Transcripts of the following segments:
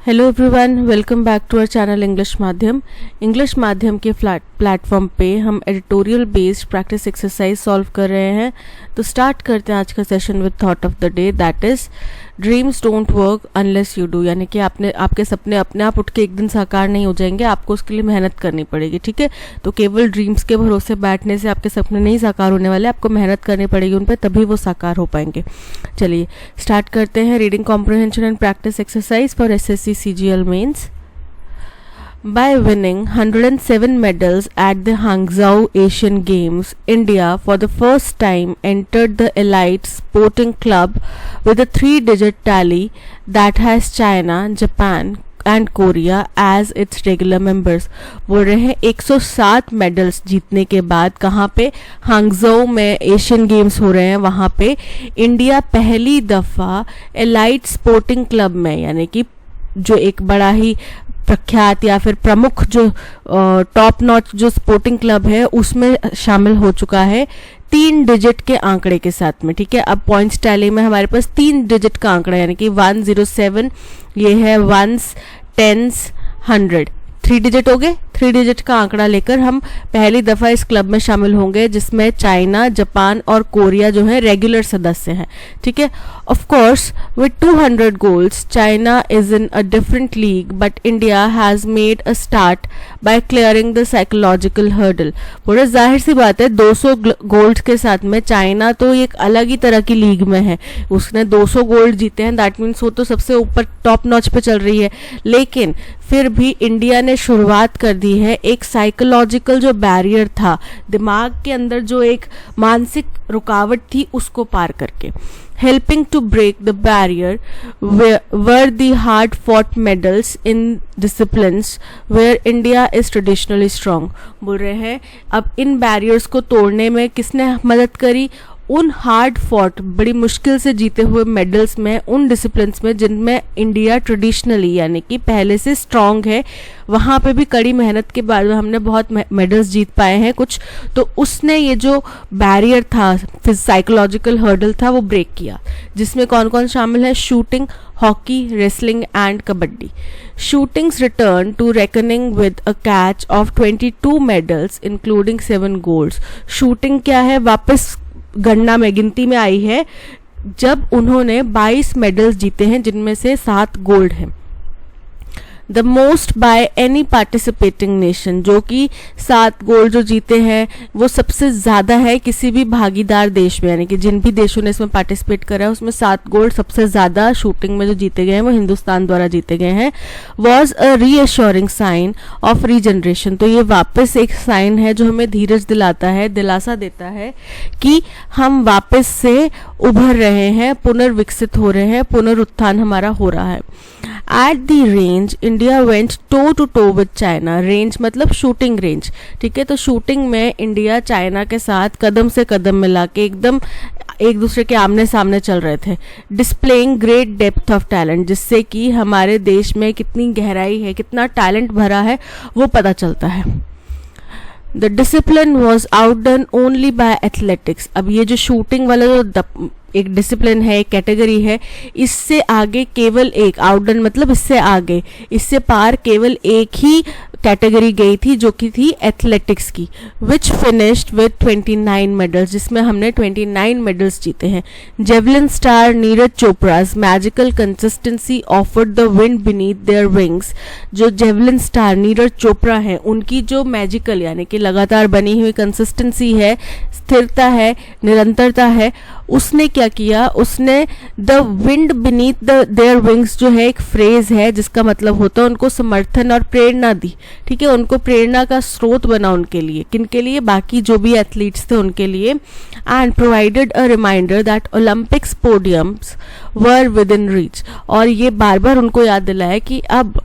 Hello everyone, welcome back to our channel English माध्यम के platform पे हम editorial based practice exercise solve कर रहे हैं। तो स्टार्ट करते हैं आज का session with thought of the day, that is dreams don't work unless you do. यानी कि आपके सपने अपने आप उठ के एक दिन साकार नहीं हो जाएंगे, आपको उसके लिए मेहनत करनी पड़ेगी। ठीक है, तो केवल ड्रीम्स के भरोसे बैठने से आपके सपने नहीं साकार होने वाले, आपको मेहनत करनी पड़ेगी उन पर, तभी वो साकार हो पाएंगे। चलिए स्टार्ट करते हैं। Reading comprehension and practice exercise for SSC CGL mains. By winning 107 medals at the Hangzhou Asian Games, India for the first time entered the elite sporting club with a 3-digit tally that has China, Japan and Korea as its regular members. बोल रहे हैं 107 medals जीतने के बाद कहाँ पे, हांगजो में Asian games हो रहे हैं, वहाँ पे इंडिया पहली दफ़ा एलाइट स्पोर्टिंग क्लब में, यानी कि जो एक बड़ा ही प्रख्यात या फिर प्रमुख जो टॉप नॉच जो स्पोर्टिंग क्लब है उसमें शामिल हो चुका है 3 डिजिट के आंकड़े के साथ में। ठीक है, अब पॉइंट्स टैली में हमारे पास 3 डिजिट का आंकड़ा, यानी कि 107, ये है 1s, 10s, 100, 3 डिजिट हो गए। 3 डिजिट का आंकड़ा लेकर हम पहली दफा इस क्लब में शामिल होंगे जिसमें चाइना, जापान और कोरिया जो है रेगुलर सदस्य हैं। ठीक है, of course with 200 goals China is in a different league but India has made a start by clearing the psychological hurdle. बड़ा जाहिर सी बात है, 200 गोल्ड के साथ में चाइना तो एक अलग ही तरह की लीग में है, उसने 200 गोल्ड जीते हैं, दैट मीन्स वो तो सबसे ऊपर टॉप नॉच पे चल रही है। लेकिन फिर भी इंडिया ने शुरुआत कर दी है एक साइकोलॉजिकल जो बैरियर था, दिमाग के अंदर जो एक मानसिक रुकावट थी, उसको पार करके। Helping to break the barrier were the hard fought medals in disciplines where India is traditionally strong. बोल रहे हैं अब इन बैरियर्स को तोड़ने में किसने मदद करी, उन हार्ड फॉट बड़ी मुश्किल से जीते हुए मेडल्स में, उन डिसिप्लिन्स में जिनमें इंडिया ट्रेडिशनली यानी कि पहले से स्ट्रांग है, वहाँ पे भी कड़ी मेहनत के बाद हमने बहुत मेडल्स जीत पाए हैं कुछ। तो उसने ये जो बैरियर था, फिर साइकोलॉजिकल हर्डल था, वो ब्रेक किया, जिसमें कौन कौन शामिल है, shooting, hockey, wrestling and kabaddi. Shootings return to reckoning with a catch of 22 medals including 7 golds. Shooting क्या है, वापस गणना में, गिनती में आई है जब उन्होंने 22 मेडल्स जीते हैं जिनमें से 7 गोल्ड हैं। The most by any participating nation, जो कि 7 गोल्ड जो जीते हैं वो सबसे ज़्यादा है किसी भी भागीदार देश में, यानी कि जिन भी देशों ने इसमें पार्टिसिपेट करा है उसमें 7 गोल्ड सबसे ज़्यादा शूटिंग में जो जीते गए हैं वो हिंदुस्तान द्वारा जीते गए हैं। Was a reassuring sign of regeneration, तो ये वापस एक साइन है जो हमें धीरज दिलाता है, दिलासा देता है कि हम वापस से उभर रहे हैं, पुनर्विकसित हो रहे हैं, पुनरुत्थान हमारा हो रहा है। At the range India went toe to toe with China. Range मतलब शूटिंग रेंज। ठीक है, तो शूटिंग में इंडिया चाइना के साथ कदम से कदम मिला के एकदम एक दूसरे के आमने सामने चल रहे थे। Displaying great depth of talent, जिससे कि हमारे देश में कितनी गहराई है, कितना टैलेंट भरा है, वो पता चलता है। The discipline was outdone only by athletics. अब ये जो शूटिंग वाला जो एक डिसिप्लिन है, एक कैटेगरी है, इससे आगे केवल एक, आउटडन मतलब इससे आगे, इससे पार केवल एक ही कैटेगरी गई थी जो कि थी एथलेटिक्स की, विच फिनिश्ड विद 29 मेडल्स, जिसमें हमने 29 मेडल्स जीते हैं। Javelin star Neeraj Chopra's magical consistency offered the wind beneath their wings. जो जेवलिन स्टार नीरज चोपड़ा है, उनकी जो मैजिकल यानी कि लगातार बनी हुई कंसिस्टेंसी है, स्थिरता है, निरंतरता है, उसने क्या किया, उसने the wind beneath their wings जो है एक फ्रेज है जिसका मतलब होता है उनको समर्थन और प्रेरणा दी। ठीक है, उनको प्रेरणा का स्रोत बना उनके लिए, किनके लिए, बाकी जो भी एथलीट्स थे उनके लिए। And provided a reminder that Olympics podiums were within reach, और ये बार बार उनको याद दिलाया कि अब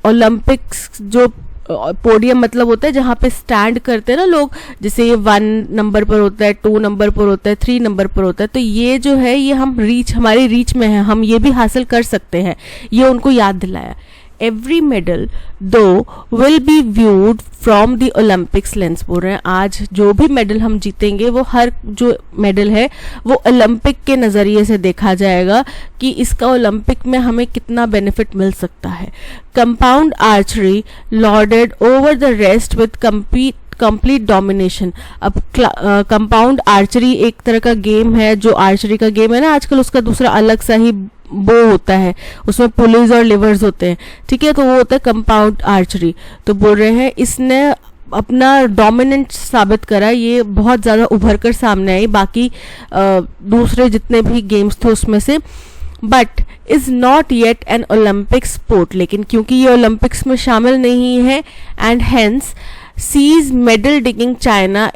ओलंपिक्स जो पोडियम मतलब होता है जहाँ पे स्टैंड करते हैं ना लोग, जैसे ये 1 नंबर पर होता है, 2 नंबर पर होता है, 3 नंबर पर होता है, तो ये जो है ये हम रीच, हमारी रीच में है, हम ये भी हासिल कर सकते हैं, ये उनको याद दिलाया। एवरी मेडल दो will be viewed from the Olympics lens. बोल रहे हैं आज जो भी मेडल हम जीतेंगे वो हर जो मेडल है वो ओलंपिक के नज़रिए से देखा जाएगा कि इसका ओलंपिक में हमें कितना बेनिफिट मिल सकता है। Compound archery lorded over the rest with complete domination. अब कंपाउंड आर्चरी एक तरह का गेम है, जो आर्चरी का गेम है ना आजकल, उसका दूसरा अलग सा ही बो होता है, उसमें पुलिस और लिवर्स होते हैं, ठीक है, तो वो होता है कंपाउंड आर्चरी। तो बोल रहे हैं इसने अपना डोमिनेंट साबित करा, ये बहुत ज़्यादा उभर कर सामने आई बाकी दूसरे जितने भी गेम्स थे उसमें से। But is not yet an Olympic sport, लेकिन क्योंकि ये ओलंपिक्स में शामिल नहीं है and hence sees medal digging China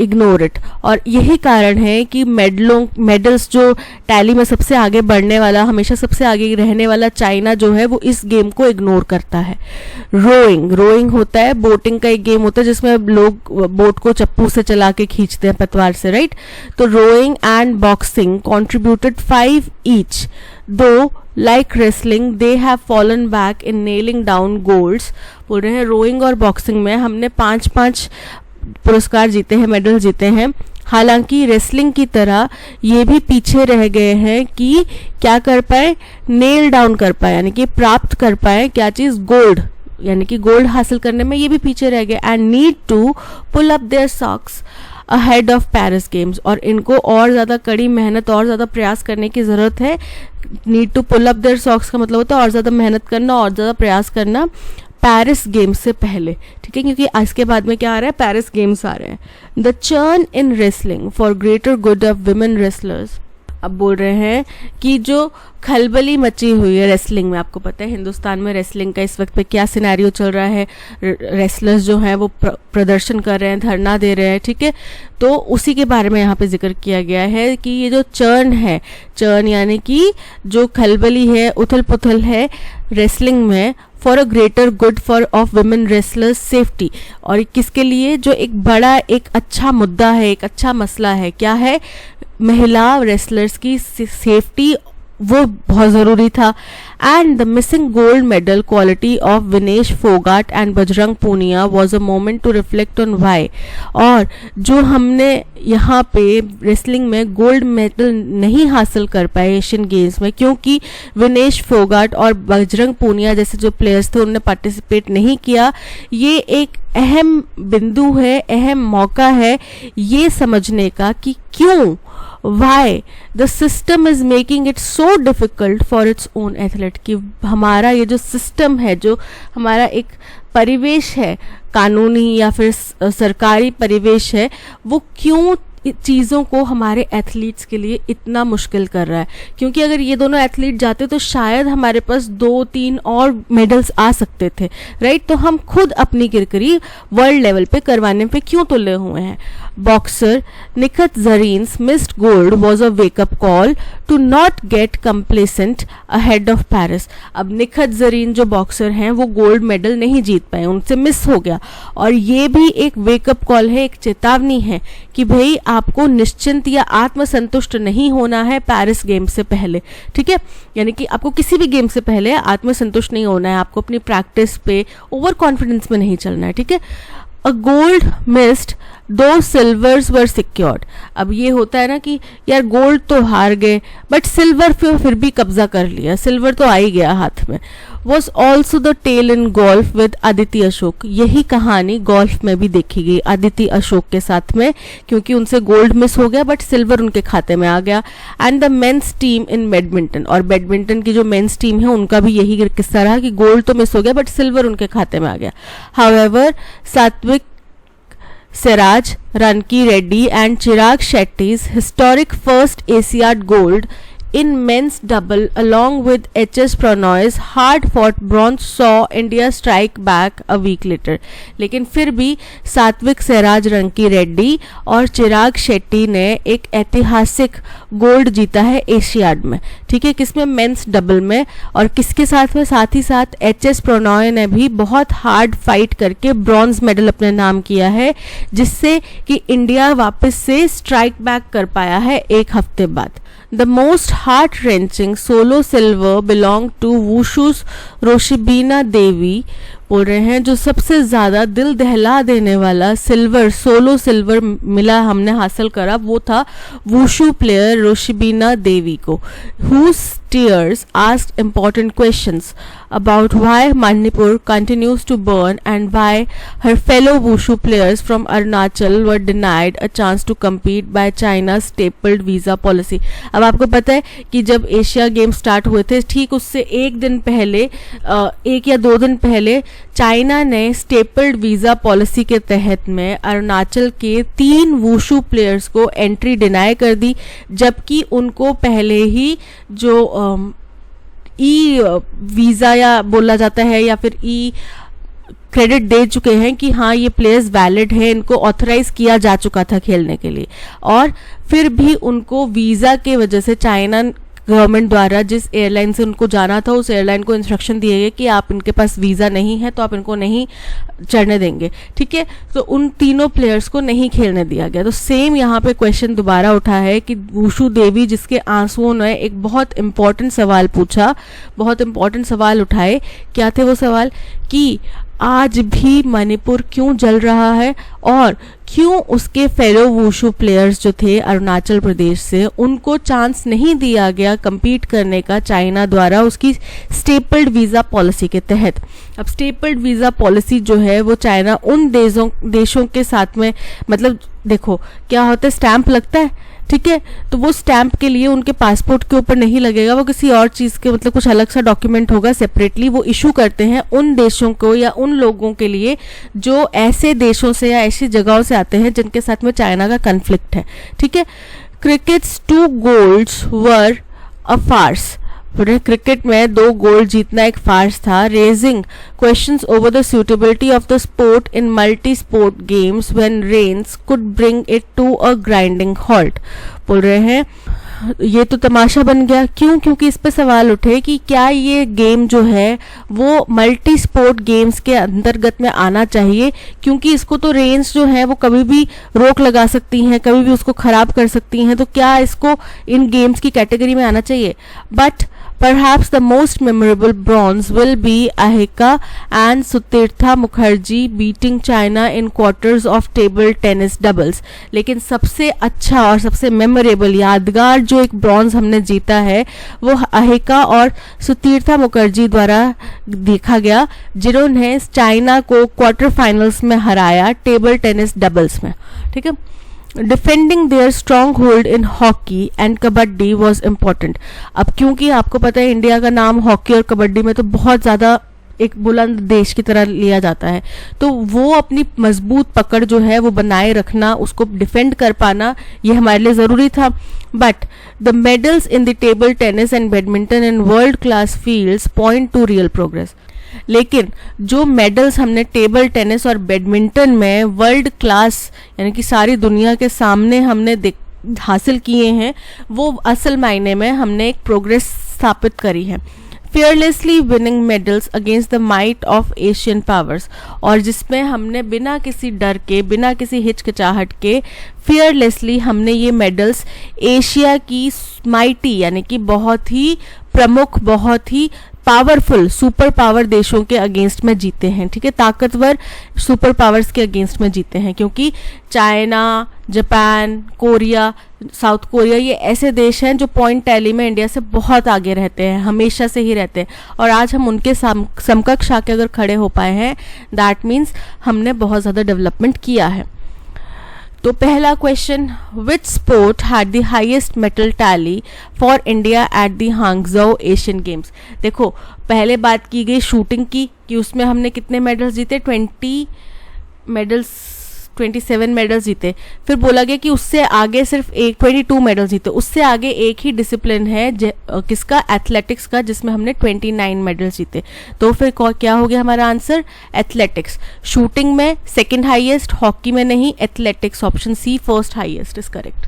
ignore it. और यही कारण है कि मेडल्स जो टैली में सबसे आगे बढ़ने वाला, हमेशा सबसे आगे रहने वाला चाइना जो है वो इस गेम को इग्नोर करता है। रोइंग होता है, बोटिंग का एक गेम होता है जिसमें लोग बोट को चप्पू से चला के खींचते हैं, पतवार से, राइट। तो rowing and boxing contributed 5 each, दो like wrestling they have fallen back in nailing down golds। बोल रहे हैं रोइंग और बॉक्सिंग में हमने 5-5 पुरस्कार जीते हैं, मेडल जीते हैं। हालांकि रेसलिंग की तरह ये भी पीछे रह गए हैं कि क्या कर पाए, नेल डाउन कर पाए, यानी कि प्राप्त कर पाए क्या चीज़, गोल्ड, यानी कि गोल्ड हासिल करने में ये भी पीछे रह गए। And need to pull up their socks ahead of Paris games, और इनको और ज़्यादा कड़ी मेहनत और ज़्यादा प्रयास करने की ज़रूरत है। Need to pull up their socks का मतलब होता है और ज़्यादा मेहनत करना और ज़्यादा प्रयास करना पेरिस गेम्स से पहले, ठीक है, क्योंकि आज के बाद में क्या आ रहा है, पेरिस गेम्स आ रहे हैं। The churn in wrestling for greater good of women wrestlers. अब बोल रहे हैं कि जो खलबली मची हुई है रेसलिंग में, आपको पता है हिंदुस्तान में रेसलिंग का इस वक्त पे क्या सिनेरियो चल रहा है, रेसलर्स जो हैं वो प्रदर्शन कर रहे हैं, धरना दे रहे हैं, ठीक है, तो उसी के बारे में यहाँ पे जिक्र किया गया है कि ये जो चर्न है, चर्न यानी कि जो खलबली है, उथल पुथल है रेसलिंग में, for a greater good for of women wrestlers safety, और किसके लिए, जो एक बड़ा एक अच्छा मुद्दा है, एक अच्छा मसला है, क्या है, महिला रेसलर्स की सेफ्टी, वो बहुत ज़रूरी था। And the missing gold medal quality of Vinesh Phogat and Bajrang Punia was a moment to reflect on why. और जो हमने यहाँ पे रेसलिंग में गोल्ड मेडल नहीं हासिल कर पाए एशियन गेम्स में, क्योंकि विनेश फोगाट और बजरंग पूनिया जैसे जो प्लेयर्स थे उन्होंने पार्टिसिपेट नहीं किया। ये एक अहम बिंदु है, अहम मौका है ये समझने का कि क्यों, why the system is making it so difficult for its own athlete, कि हमारा ये जो सिस्टम है, जो हमारा एक परिवेश है, कानूनी या फिर सरकारी परिवेश है, वो क्यों चीज़ों को हमारे एथलीट्स के लिए इतना मुश्किल कर रहा है। क्योंकि अगर ये दोनों एथलीट जाते तो शायद हमारे पास 2-3 और मेडल्स आ सकते थे, राइट। तो हम खुद अपनी किरकिरी वर्ल्ड लेवल पे करवाने पे क्यों तुले हुए हैं। Boxer Nikhat Zareen's missed gold was a wake up call to not get complacent ahead of Paris. अब निखत जरीन जो बॉक्सर हैं वो गोल्ड मेडल नहीं जीत पाए, उनसे मिस हो गया, और ये भी एक वेकअप कॉल है, एक चेतावनी है कि भाई आपको निश्चिंत या आत्मसंतुष्ट नहीं होना है पेरिस गेम से पहले, ठीक है, यानी कि आपको किसी भी गेम से पहले आत्मसंतुष्ट नहीं होना है, आपको अपनी प्रैक्टिस पे ओवर कॉन्फिडेंस में नहीं चलना है, ठीक है। अ गोल्ड मिस्ड दो सिल्वर्स वर सिक्योर्ड। अब ये होता है ना कि यार गोल्ड तो हार गए बट सिल्वर फिर भी कब्जा कर लिया, सिल्वर तो आ ही गया हाथ में। Was also the tale in golf with Aditi Ashok. यही कहानी गोल्फ में भी देखी गई अदिति अशोक के साथ में, क्योंकि उनसे गोल्ड मिस हो गया बट सिल्वर उनके खाते में आ गया। And the men's team in badminton, और बैडमिंटन की जो मेंस टीम है उनका भी यही किस्सा रहा कि गोल्ड तो मिस हो गया बट सिल्वर उनके खाते में आ गया। हाउएवर सात्विक Siraj, Ranki Reddy and Chirag Shetty's historic first Asiad gold in men's double along with H.S. Pranoy's hard-fought bronze saw India strike back a week later। लेकिन फिर भी सात्विक सिराज, रंकी रेड्डी और चिराग शेट्टी ने एक ऐतिहासिक गोल्ड जीता है एशियाड में, ठीक है, किसमें, मेंस डबल में। और किसके साथ में, साथ ही साथ एच.एस. प्रणॉय ने भी बहुत हार्ड फाइट करके ब्रॉन्ज मेडल अपने नाम किया है, जिससे कि इंडिया वापस से स्ट्राइक बैक कर पाया है एक हफ्ते बाद। The most heart-wrenching solo silver belonged to Wushu's Roshibina देवी, बोल रहे हैं जो सबसे ज़्यादा दिल दहला देने वाला सिल्वर, सोलो सिल्वर मिला, हमने हासिल करा, वो था वुशु प्लेयर रोशिबिना देवी को। Whose tears asked important questions about why Manipur continues to burn and why her fellow wushu players from Arunachal were denied a chance to compete by China's stapled visa policy। अब आपको पता है कि जब Asia game start हुए थे, ठीक उससे एक दिन पहले, 1 या 2 दिन पहले, चाइना ने स्टेपल्ड वीज़ा पॉलिसी के तहत में अरुणाचल के 3 वुशु प्लेयर्स को एंट्री डिनाई कर दी, जबकि उनको पहले ही जो ई वीज़ा या बोला जाता है या फिर ई क्रेडिट दे चुके हैं कि हाँ ये प्लेयर्स वैलिड है, इनको ऑथराइज किया जा चुका था खेलने के लिए। और फिर भी उनको वीज़ा के वजह से चाइना गवर्नमेंट द्वारा जिस एयरलाइन से उनको जाना था, उस एयरलाइन को इंस्ट्रक्शन दिए गए कि आप इनके पास वीज़ा नहीं है तो आप इनको नहीं चढ़ने देंगे, ठीक है। तो उन तीनों प्लेयर्स को नहीं खेलने दिया गया। तो सेम यहाँ पे क्वेश्चन दोबारा उठा है कि वुशु देवी, जिसके आंसुओं ने एक बहुत इंपॉर्टेंट सवाल पूछा, बहुत इंपॉर्टेंट सवाल उठाए। क्या थे वो सवाल? कि आज भी मणिपुर क्यों जल रहा है और क्यों उसके फेलो वुशु प्लेयर्स जो थे अरुणाचल प्रदेश से, उनको चांस नहीं दिया गया compete करने का चाइना द्वारा उसकी स्टेपल्ड वीज़ा पॉलिसी के तहत। अब स्टेपल्ड वीज़ा पॉलिसी जो है वो चाइना उन देशों के साथ में, मतलब देखो क्या होता है, स्टैंप लगता है, ठीक है, तो वो स्टैंप के लिए उनके पासपोर्ट के ऊपर नहीं लगेगा, वो किसी और चीज़ के, मतलब कुछ अलग सा डॉक्यूमेंट होगा, सेपरेटली वो इशू करते हैं उन देशों को या उन लोगों के लिए जो ऐसे देशों से या ऐसी जगहों से आते हैं जिनके साथ में चाइना का कन्फ्लिक्ट है, ठीक है। Cricket's 2 golds were a farce, cricket में 2 गोल्ड जीतना एक फार्स था। Raising questions over the suitability of the sport in multi sport games when rains could bring it to a grinding halt, बोल रहे हैं ये तो तमाशा बन गया। क्यों? क्योंकि इस पे सवाल उठे कि क्या ये गेम जो है वो मल्टी स्पोर्ट गेम्स के अंतर्गत में आना चाहिए, क्योंकि इसको तो रेंज जो है वो कभी भी रोक लगा सकती हैं, कभी भी उसको खराब कर सकती हैं, तो क्या इसको इन गेम्स की कैटेगरी में आना चाहिए। But Perhaps the most memorable bronze will be Ahika and Sutirtha Mukherjee beating China in quarters of table tennis doubles। लेकिन सबसे अच्छा और सबसे मेमोरेबल यादगार जो एक ब्रॉन्ज हमने जीता है वो अहिका और सुतीर्था मुखर्जी द्वारा देखा गया, जिन्होंने चाइना को क्वार्टर फाइनल्स में हराया टेबल टेनिस डबल्स में, ठीक है। Defending their stronghold in hockey and kabaddi was important. अब क्योंकि आपको पता है इंडिया का नाम हॉकी और कबड्डी में तो बहुत ज़्यादा एक बुलंद देश की तरह लिया जाता है, तो वो अपनी मजबूत पकड़ जो है वो बनाए रखना, उसको डिफेंड कर पाना, ये हमारे लिए ज़रूरी था। But the medals in the table tennis and badminton in world class fields point two real progress. लेकिन जो मेडल्स हमने टेबल टेनिस और बैडमिंटन में वर्ल्ड क्लास यानी कि सारी दुनिया के सामने हमने हासिल किए हैं, वो असल मायने में हमने एक प्रोग्रेस स्थापित करी है। fearlessly winning medals against the might of Asian powers, और जिसमें हमने बिना किसी डर के, बिना किसी हिचकिचाहट के fearlessly हमने ये मेडल्स एशिया की माइटी यानी कि बहुत ही प्रमुख, बहुत ही पावरफुल सुपर पावर देशों के अगेंस्ट में जीते हैं, ठीक है, ताकतवर सुपर पावर्स के अगेंस्ट में जीते हैं, क्योंकि China, Japan, Korea, south Korea ये ऐसे देश हैं जो पॉइंट टैली में इंडिया से बहुत आगे रहते हैं, हमेशा से ही रहते हैं, और आज हम उनके समकक्ष आके अगर खड़े हो पाए हैं, दैट मीन्स हमने बहुत ज़्यादा डेवलपमेंट किया है। तो पहला question, which sport had the highest medal tally for India at the हांगझो Asian games. देखो पहले बात की गई शूटिंग की कि उसमें हमने कितने मेडल्स जीते, 27 मेडल्स जीते। फिर बोला गया कि उससे आगे सिर्फ 22 मेडल्स जीते, उससे आगे एक ही डिसिप्लिन है किसका, एथलेटिक्स का, जिसमें हमने 29 मेडल्स जीते। तो फिर क्या हो गया हमारा आंसर, एथलेटिक्स। शूटिंग में सेकंड हाईएस्ट, हॉकी में नहीं, athletics option C first highest is correct.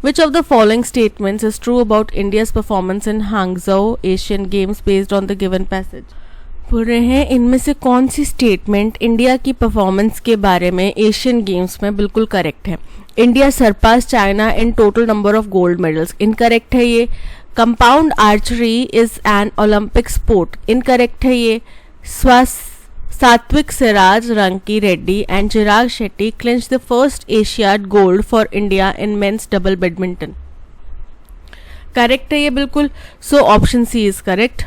Which of the following statements is true about India's performance in Hangzhou Asian Games based on the given passage? बोल रहे हैं इनमें से कौन सी स्टेटमेंट इंडिया की परफॉर्मेंस के बारे में एशियन गेम्स में बिल्कुल करेक्ट है. India surpass China in total number of gold medals, incorrect है ये. Compound archery is an Olympic sport, incorrect है ये. Satwik Sairaj, Rankireddy and Chirag Shetty clinch the first Asiad gold for India in men's double badminton, correct है ये बिल्कुल. So option C is correct.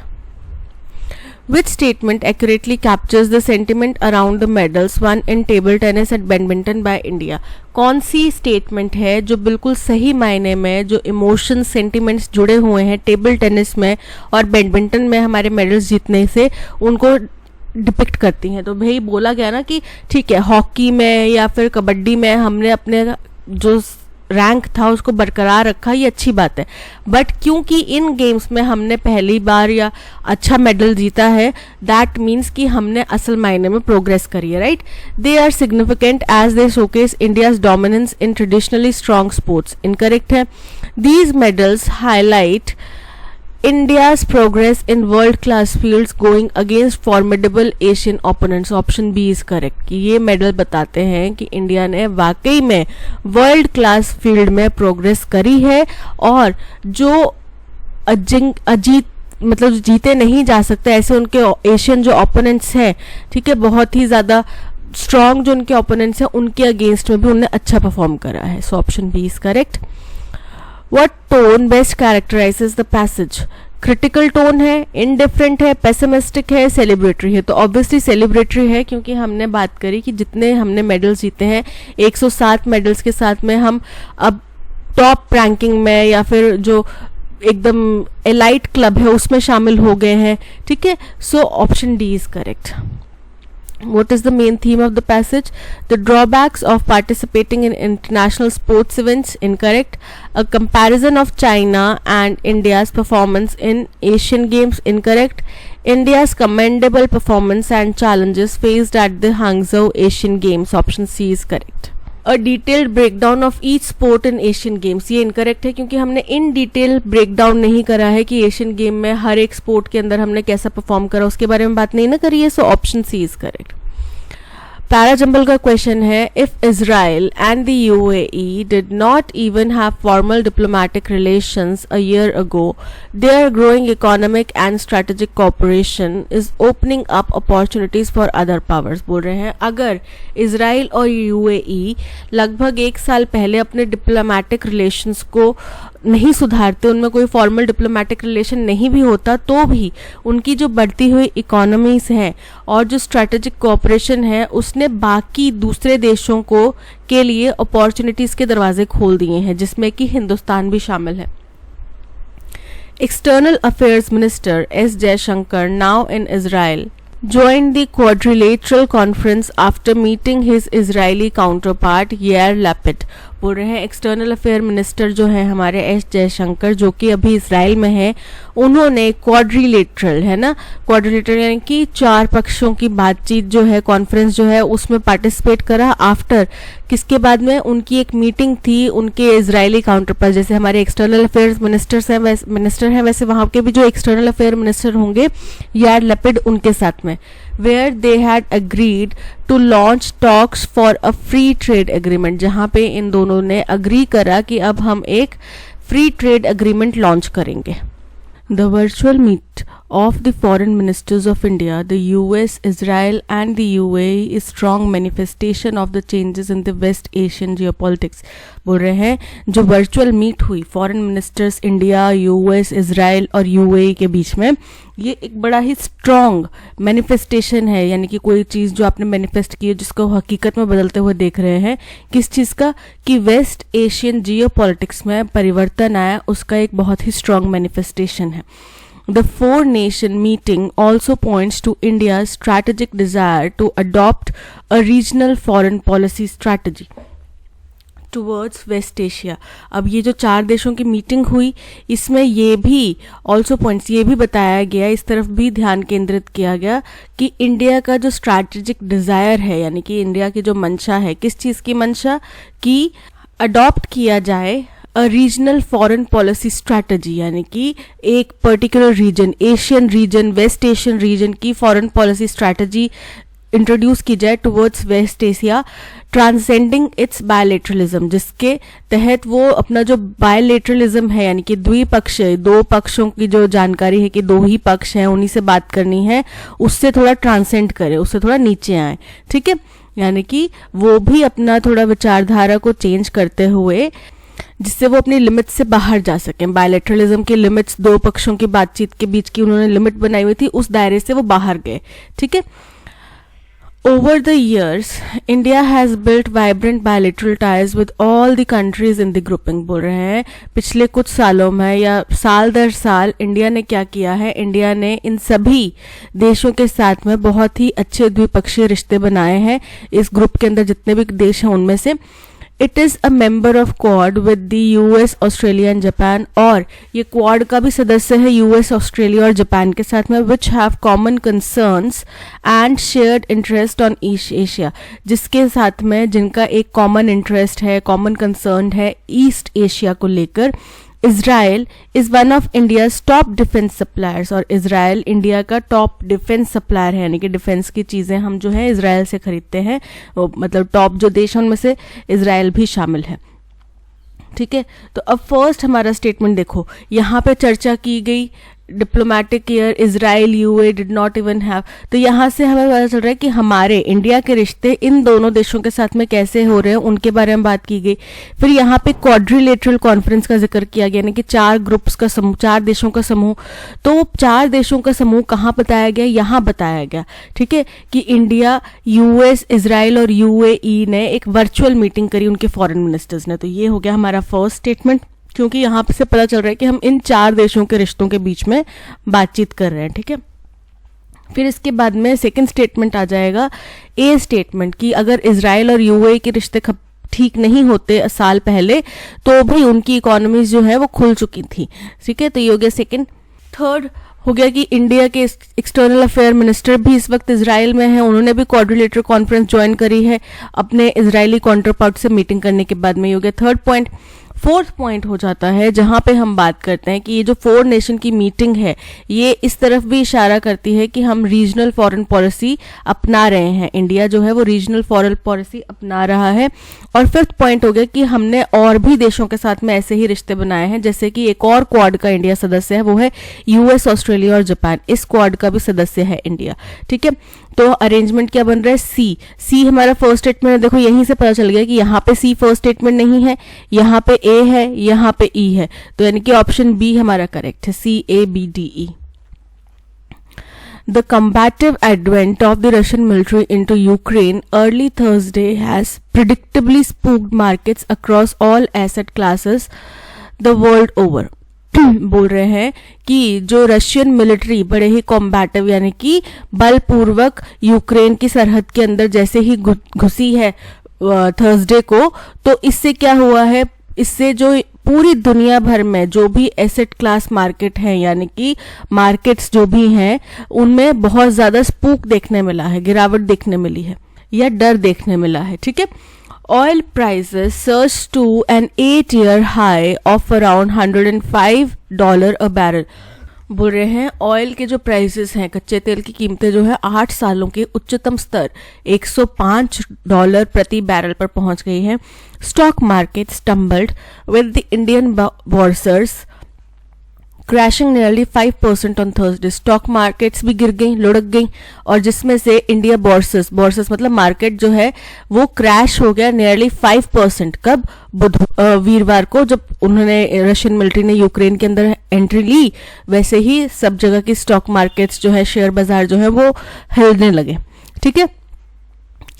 Which statement accurately captures the sentiment around the medals won in table tennis and badminton by India? कौन सी statement है जो बिल्कुल सही मायने में जो इमोशन सेंटिमेंट्स जुड़े हुए हैं टेबल टेनिस में और बैडमिंटन में हमारे मेडल्स जीतने से, उनको डिपिक्ट करती हैं? तो भाई बोला गया ना कि ठीक है, हॉकी में या फिर कबड्डी में हमने अपने जो रैंक था उसको बरकरार रखा, ये अच्छी बात है. बट क्योंकि इन गेम्स में हमने पहली बार या अच्छा मेडल जीता है, दैट मीन्स कि हमने असल मायने में प्रोग्रेस करी है, right. They are significant as they showcase India's dominance in traditionally strong sports, incorrect है. These medals highlight India's progress in world-class fields going against formidable Asian opponents. Option B is correct कि ये medal बताते हैं कि India ने वाकई में world class field में प्रोग्रेस करी है और जो मतलब जीते नहीं जा सकते ऐसे उनके एशियन जो ओपोनेंट्स हैं, ठीक है, बहुत ही ज़्यादा स्ट्रॉन्ग जो उनके ओपोनेंट्स हैं, उनके अगेंस्ट में भी उन्होंने अच्छा परफॉर्म करा है. So option B is correct. What tone best characterizes the passage? Critical tone है, इनडिफरेंट है, पेसिमिस्टिक है, सेलिब्रेटरी है? तो ऑब्वियसली सेलिब्रेटरी है, क्योंकि हमने बात करी कि जितने हमने मेडल्स जीते हैं 107 मेडल्स के साथ में हम अब टॉप रैंकिंग में या फिर जो एकदम एलाइट क्लब है उसमें शामिल हो गए हैं, ठीक है. So option D is correct. What is the main theme of the passage? The drawbacks of participating in international sports events, incorrect. A comparison of China and India's performance in Asian Games, incorrect. India's commendable performance and challenges faced at the Hangzhou Asian Games, option C is correct. A detailed breakdown of each sport in Asian Games, ये incorrect है क्योंकि हमने in detail breakdown नहीं करा है कि Asian game में हर एक स्पोर्ट के अंदर हमने कैसा परफॉर्म करा, उसके बारे में बात नहीं ना करी है. So option C is correct. Para jumble का क्वेश्चन है, if Israel and the UAE did not even have formal diplomatic relations a year ago, their growing economic and strategic cooperation is opening up opportunities for other powers. बोल रहे हैं अगर Israel और UAE लगभग 1 साल पहले अपने डिप्लोमेटिक रिलेशंस को नहीं सुधारते, उनमें कोई फॉर्मल डिप्लोमेटिक रिलेशन नहीं भी होता, तो भी उनकी जो बढ़ती हुई इकोनॉमीज हैं और जो स्ट्रेटेजिक कोऑपरेशन है उसने बाकी दूसरे देशों को के लिए अपॉर्चुनिटीज के दरवाजे खोल दिए हैं, जिसमें कि हिंदुस्तान भी शामिल है. External affairs minister S Jaishankar, now in Israel, joined the quadrilateral conference after meeting his Israeli counterpart Yair Lapid. बोल रहे हैं एक्सटर्नल अफेयर मिनिस्टर जो है हमारे एस जयशंकर, जो कि अभी इसराइल में है, उन्होंने क्वाड्रिलेटरल है ना, क्वाड्रिलेटरल यानी कि 4 पक्षों की बातचीत जो है, कॉन्फ्रेंस जो है, उसमें पार्टिसिपेट करा. आफ्टर किसके बाद में उनकी एक मीटिंग थी उनके इजरायली काउंटरपार्ट, जैसे हमारे एक्सटर्नल अफेयर्स मिनिस्टर हैं वैसे वहाँ के भी जो एक्सटर्नल अफेयर मिनिस्टर होंगे यार लैपिड उनके साथ में, where they had agreed to launch talks for a free trade agreement, जहाँ पे इन दोनों ने अग्री करा कि अब हम एक फ्री ट्रेड अग्रीमेंट लॉन्च करेंगे. The virtual meet of the foreign ministers of India, the US, Israel and the UAE is strong manifestation of the changes in the West Asian geopolitics. बोल रहे हैं जो वर्चुअल मीट हुई foreign ministers India, US, Israel और UAE के बीच में, ये एक बड़ा ही स्ट्रॉन्ग मैनिफेस्टेशन है, यानी कि कोई चीज़ जो आपने मैनिफेस्ट की है जिसको हकीकत में बदलते हुए देख रहे हैं. किस चीज़ का? कि वेस्ट एशियन जियोपॉलिटिक्स में परिवर्तन आया, उसका एक बहुत ही स्ट्रॉन्ग मैनिफेस्टेशन है. The four-nation meeting also points to India's strategic desire to adopt a regional foreign policy strategy towards West Asia. अब ये जो 4 देशों की मीटिंग हुई, इसमें ये भी also points, ये भी बताया गया, इस तरफ भी ध्यान केंद्रित किया गया कि इंडिया का जो स्ट्रैटेजिक डिज़ायर है, यानी कि इंडिया की जो मंशा है, किस चीज़ की मंशा? कि अडॉप्ट किया जाए रीजनल फॉरेन पॉलिसी स्ट्रैटेजी, यानी कि एक particular region, Asian region, west Asian region की फॉरेन पॉलिसी स्ट्रैटेजी इंट्रोड्यूस की जाए towards west Asia, transcending its bilateralism, जिसके तहत वो अपना जो बायलेटरलिज्म है, यानी कि द्विपक्षीय, दो पक्षों की जो जानकारी है कि दो ही पक्ष हैं उन्हीं से बात करनी है, उससे थोड़ा ट्रांसेंड करे, उससे थोड़ा नीचे आए, ठीक है। यानी कि वो भी अपना थोड़ा विचारधारा को चेंज करते हुए, जिससे वो अपनी लिमिट से बाहर जा सकें। बायलेटरलिज्म की लिमिट्स, दो पक्षों की बातचीत के बीच की उन्होंने लिमिट बनाई हुई थी, उस दायरे से वो बाहर गए, ठीक है। Over the years, India has built vibrant bilateral ties with all the countries in the grouping। बोल रहे हैं पिछले कुछ सालों में या साल दर साल इंडिया ने क्या किया है, इंडिया ने इन सभी देशों के साथ में बहुत ही अच्छे द्विपक्षीय रिश्ते बनाए हैं। इस ग्रुप के अंदर जितने भी देश हैं उनमें से it is a member of quad with the US, Australia and Japan, और ये क्वाड का भी सदस्य है यूएस, ऑस्ट्रेलिया और जापान के साथ में, which have common concerns and shared interest on east Asia, जिसके साथ में जिनका एक कॉमन इंटरेस्ट है, कॉमन कंसर्न है ईस्ट एशिया को लेकर। Israel is one of India's top defence suppliers, और इजराइल इंडिया का टॉप डिफेंस सप्लायर है, यानी कि डिफेंस की चीजें हम जो है इजराइल से खरीदते हैं, मतलब टॉप जो देश हैं उनमें से इजराइल भी शामिल है, ठीक है। तो अब फर्स्ट हमारा स्टेटमेंट देखो, यहाँ पे चर्चा की गई diplomatic year Israel UAE did not even have, तो यहाँ से हमें पता चल रहा है कि हमारे इंडिया के रिश्ते इन दोनों देशों के साथ में कैसे हो रहे हैं, उनके बारे में बात की गई। फिर यहाँ पे क्वाड्रिलेटरल कॉन्फ्रेंस का जिक्र किया गया, यानी कि चार ग्रुप्स का समूह, चार देशों का समूह। तो चार देशों का समूह कहाँ बताया गया, यहाँ बताया गया, ठीक है, कि इंडिया, यूएस, इजराइल और यूएई ने एक वर्चुअल मीटिंग करी उनके फॉरेन मिनिस्टर्स ने। तो ये हो गया हमारा फर्स्ट स्टेटमेंट, क्योंकि यहाँ से पता चल रहा है कि हम इन चार देशों के रिश्तों के बीच में बातचीत कर रहे हैं, ठीक है। फिर इसके बाद में सेकंड स्टेटमेंट आ जाएगा, ए स्टेटमेंट, कि अगर इजराइल और यूएई के रिश्ते ठीक नहीं होते साल पहले तो भी उनकी इकोनॉमीज जो है वो खुल चुकी थी, ठीक है। तो ये हो गया सेकंड। थर्ड हो गया कि इंडिया के एक्सटर्नल अफेयर मिनिस्टर भी इस वक्त इजराइल में हैं, उन्होंने भी क्वाड्रिलेटरल कॉन्फ्रेंस ज्वाइन करी है अपने इजरायली काउंटरपार्ट से मीटिंग करने के बाद में। ये हो गया थर्ड पॉइंट। फोर्थ पॉइंट हो जाता है जहां पे हम बात करते हैं कि ये जो 4 नेशन की मीटिंग है ये इस तरफ भी इशारा करती है कि हम रीजनल फॉरेन पॉलिसी अपना रहे हैं, इंडिया जो है वो रीजनल फॉरेन पॉलिसी अपना रहा है। और फिफ्थ पॉइंट हो गया कि हमने और भी देशों के साथ में ऐसे ही रिश्ते बनाए हैं, जैसे कि एक और क्वाड का इंडिया सदस्य है, वो है यूएस, ऑस्ट्रेलिया और जापान, इस क्वाड का भी सदस्य है इंडिया, ठीक है। तो अरेंजमेंट क्या बन रहा है, सी हमारा फर्स्ट स्टेटमेंट है। देखो यहीं से पता चल गया कि यहाँ पे सी फर्स्ट स्टेटमेंट नहीं है, यहाँ पे ए है, यहाँ पे ई है, तो यानी कि ऑप्शन बी हमारा करेक्ट है, CABDE। The combative advent of the Russian military into Ukraine early Thursday has predictably spooked markets across all asset classes the world over। बोल रहे हैं कि जो रशियन मिलिट्री बड़े ही कॉम्बैटिव यानी कि बलपूर्वक यूक्रेन की सरहद के अंदर जैसे ही घुसी है थर्सडे को, तो इससे क्या हुआ है, इससे जो पूरी दुनिया भर में जो भी एसेट क्लास मार्केट है यानी कि मार्केट्स जो भी हैं उनमें बहुत ज्यादा स्पूक देखने मिला है, गिरावट देखने मिली है या डर देखने मिला है, ठीक है। Oil prices surged to an 8-year high of around $105 a barrel। बोल रहे हैं ऑयल के जो प्राइसेस हैं, कच्चे तेल की कीमतें जो है 8 सालों के उच्चतम स्तर $105 प्रति बैरल पर पहुंच गई है। Stock market stumbled with the Indian bourses crashing nearly 5% on Thursday. Stock markets भी गिर गई, लुढ़क गई, और जिसमें से इंडिया बोर्सेस मतलब मार्केट जो है वो क्रैश हो गया नियरली 5%। कब, वीरवार को, जब उन्होंने रशियन मिलिट्री ने यूक्रेन के अंदर एंट्री ली, वैसे ही सब जगह की स्टॉक मार्केट्स जो है, शेयर बाजार जो है वो हिलने लगे, ठीक है।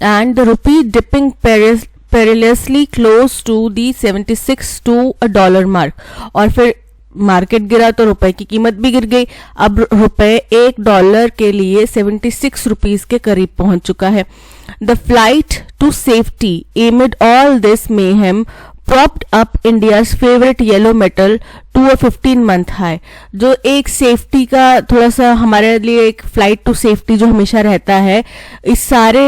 And the rupee dipping perilously close to the 76 to a dollar mark. और फिर मार्केट गिरा तो रुपए की कीमत भी गिर गई, अब रुपए $1 के लिए 76 रुपीज के करीब पहुंच चुका है। The flight to safety amid all this mayhem propped up India's favorite yellow metal to a 15-month high। जो एक सेफ्टी का थोड़ा सा हमारे लिए एक फ्लाइट टू सेफ्टी जो हमेशा रहता है, इस सारे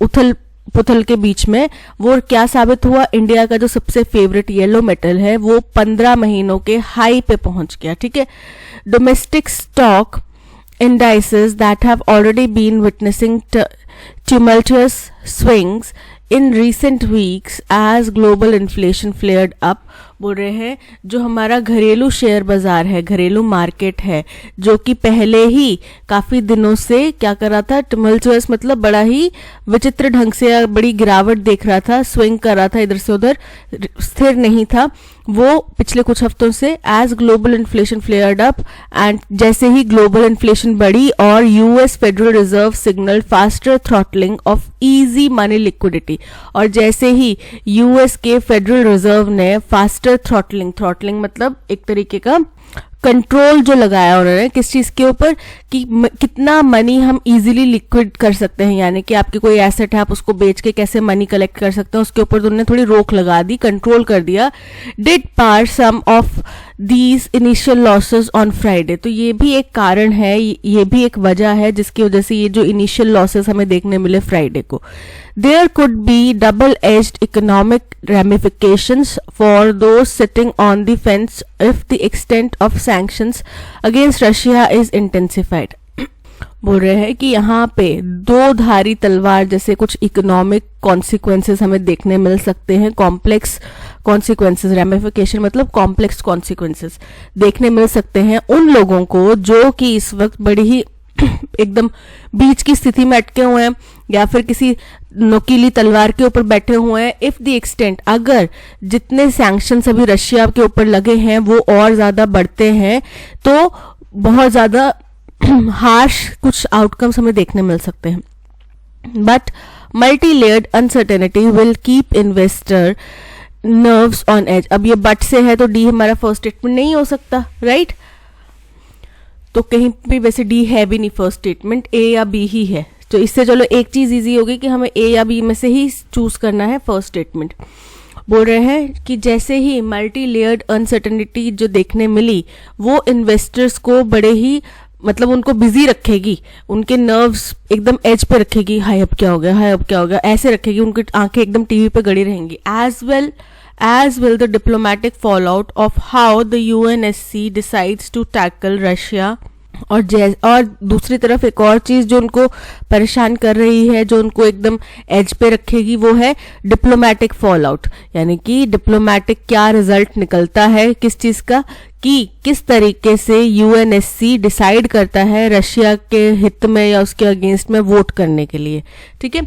उथल पुथल के बीच में, वो क्या साबित हुआ, इंडिया का जो सबसे फेवरेट येलो मेटल है वो 15 महीनों के हाई पे पहुंच गया। ठीक है, domestic stock indices that have already been witnessing tumultuous swings in recent weeks as global inflation flared up। बोल रहे हैं जो हमारा घरेलू शेयर बाजार है, घरेलू मार्केट है, जो कि पहले ही काफी दिनों से क्या कर रहा था, tumultuous मतलब बड़ा ही विचित्र ढंग से बड़ी गिरावट देख रहा था, स्विंग कर रहा था, इधर से उधर स्थिर नहीं था, वो पिछले कुछ हफ्तों से as global inflation flared up, and जैसे ही ग्लोबल इन्फ्लेशन बढ़ी और US Federal Reserve signal faster throttling of easy money liquidity, और जैसे ही यूएस के फेडरल रिजर्व ने फास्टर थ्रॉटलिंग मतलब एक तरीके का कंट्रोल जो लगाया उन्होंने किस चीज के ऊपर, कि कितना मनी हम इजीली लिक्विड कर सकते हैं, यानी कि आपकी कोई एसेट है आप उसको बेच के कैसे मनी कलेक्ट कर सकते हैं, उसके ऊपर उन्होंने थोड़ी रोक लगा दी, कंट्रोल कर दिया। Did pare some of these initial losses on Friday, तो ये भी एक कारण है, ये भी एक वजह है जिसकी वजह से ये जो इनिशियल लॉसेस हमें देखने मिले फ्राइडे को। There could be double-edged economic ramifications for those sitting on the fence if the extent of sanctions against Russia is intensified। बोल रहे हैं कि यहाँ पे दो धारी तलवार जैसे कुछ इकोनॉमिक कॉन्सिक्वेंसेस हमें देखने मिल सकते हैं, कॉम्प्लेक्स कॉन्सिक्वेंसेस, रेमिफिकेशन मतलब कॉम्प्लेक्स कॉन्सिक्वेंसेस देखने मिल सकते हैं उन लोगों को जो कि इस वक्त बड़ी ही एकदम बीच की स्थिति में अटके हुए हैं या फिर किसी नोकीली तलवार के ऊपर बैठे हुए हैं। इफ द एक्सटेंट, अगर जितने सैंक्शंस अभी रशिया के ऊपर लगे हैं वो और ज्यादा बढ़ते हैं तो बहुत ज्यादा हार्श कुछ आउटकम्स हमें देखने मिल सकते हैं। But multi layered uncertainty will keep investor nerves on edge. अब ये बट से है तो डी हमारा फर्स्ट स्टेटमेंट नहीं हो सकता, राइट? तो कहीं भी वैसे डी है भी नहीं फर्स्ट स्टेटमेंट, ए या बी ही है, तो इससे चलो एक चीज इजी होगी कि हमें ए या बी में से ही चूज करना है फर्स्ट स्टेटमेंट। बोल रहे हैं कि जैसे ही मल्टी लेयर्ड अनसर्टेनिटी जो देखने मिली वो इन्वेस्टर्स को बड़े ही मतलब उनको बिजी रखेगी, उनके नर्व्स एकदम एज पे रखेगी, हाय अब क्या हो गया, हाय अब क्या हो गया, ऐसे रखेगी, उनकी आंखें एकदम टीवी पे गड़ी रहेंगी। as will the diplomatic fallout of how the UNSC decides to tackle Russia। और दूसरी तरफ एक और चीज जो उनको परेशान कर रही है, जो उनको एकदम एज पे रखेगी, वो है डिप्लोमेटिक फॉलआउट, यानी कि डिप्लोमेटिक क्या रिजल्ट निकलता है किस चीज का, कि किस तरीके से यूएनएससी डिसाइड करता है रशिया के हित में या उसके अगेंस्ट में वोट करने के लिए। ठीक है,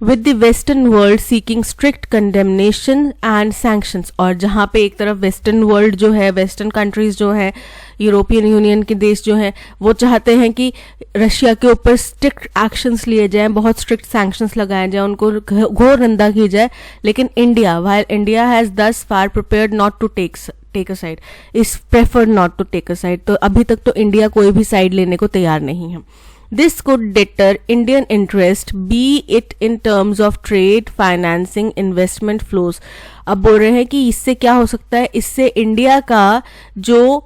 with the western world seeking strict condemnation and sanctions, और जहाँ पे एक तरफ वेस्टर्न वर्ल्ड जो है, वेस्टर्न कंट्रीज जो है, यूरोपियन यूनियन के देश जो हैं, वो चाहते हैं कि रशिया के ऊपर स्ट्रिक्ट एक्शंस लिए जाएं, बहुत स्ट्रिक्ट सैंक्शंस लगाए जाएं, उनको घोर निंदा की जाए। लेकिन India, while India has thus far prepared not to take a side, is preferred not to take a side, तो अभी तक तो इंडिया कोई भी साइड लेने को तैयार नहीं है। This could deter Indian interest, be it in terms of trade, financing, investment flows। अब बोल रहे हैं कि इससे क्या हो सकता है, इससे इंडिया का जो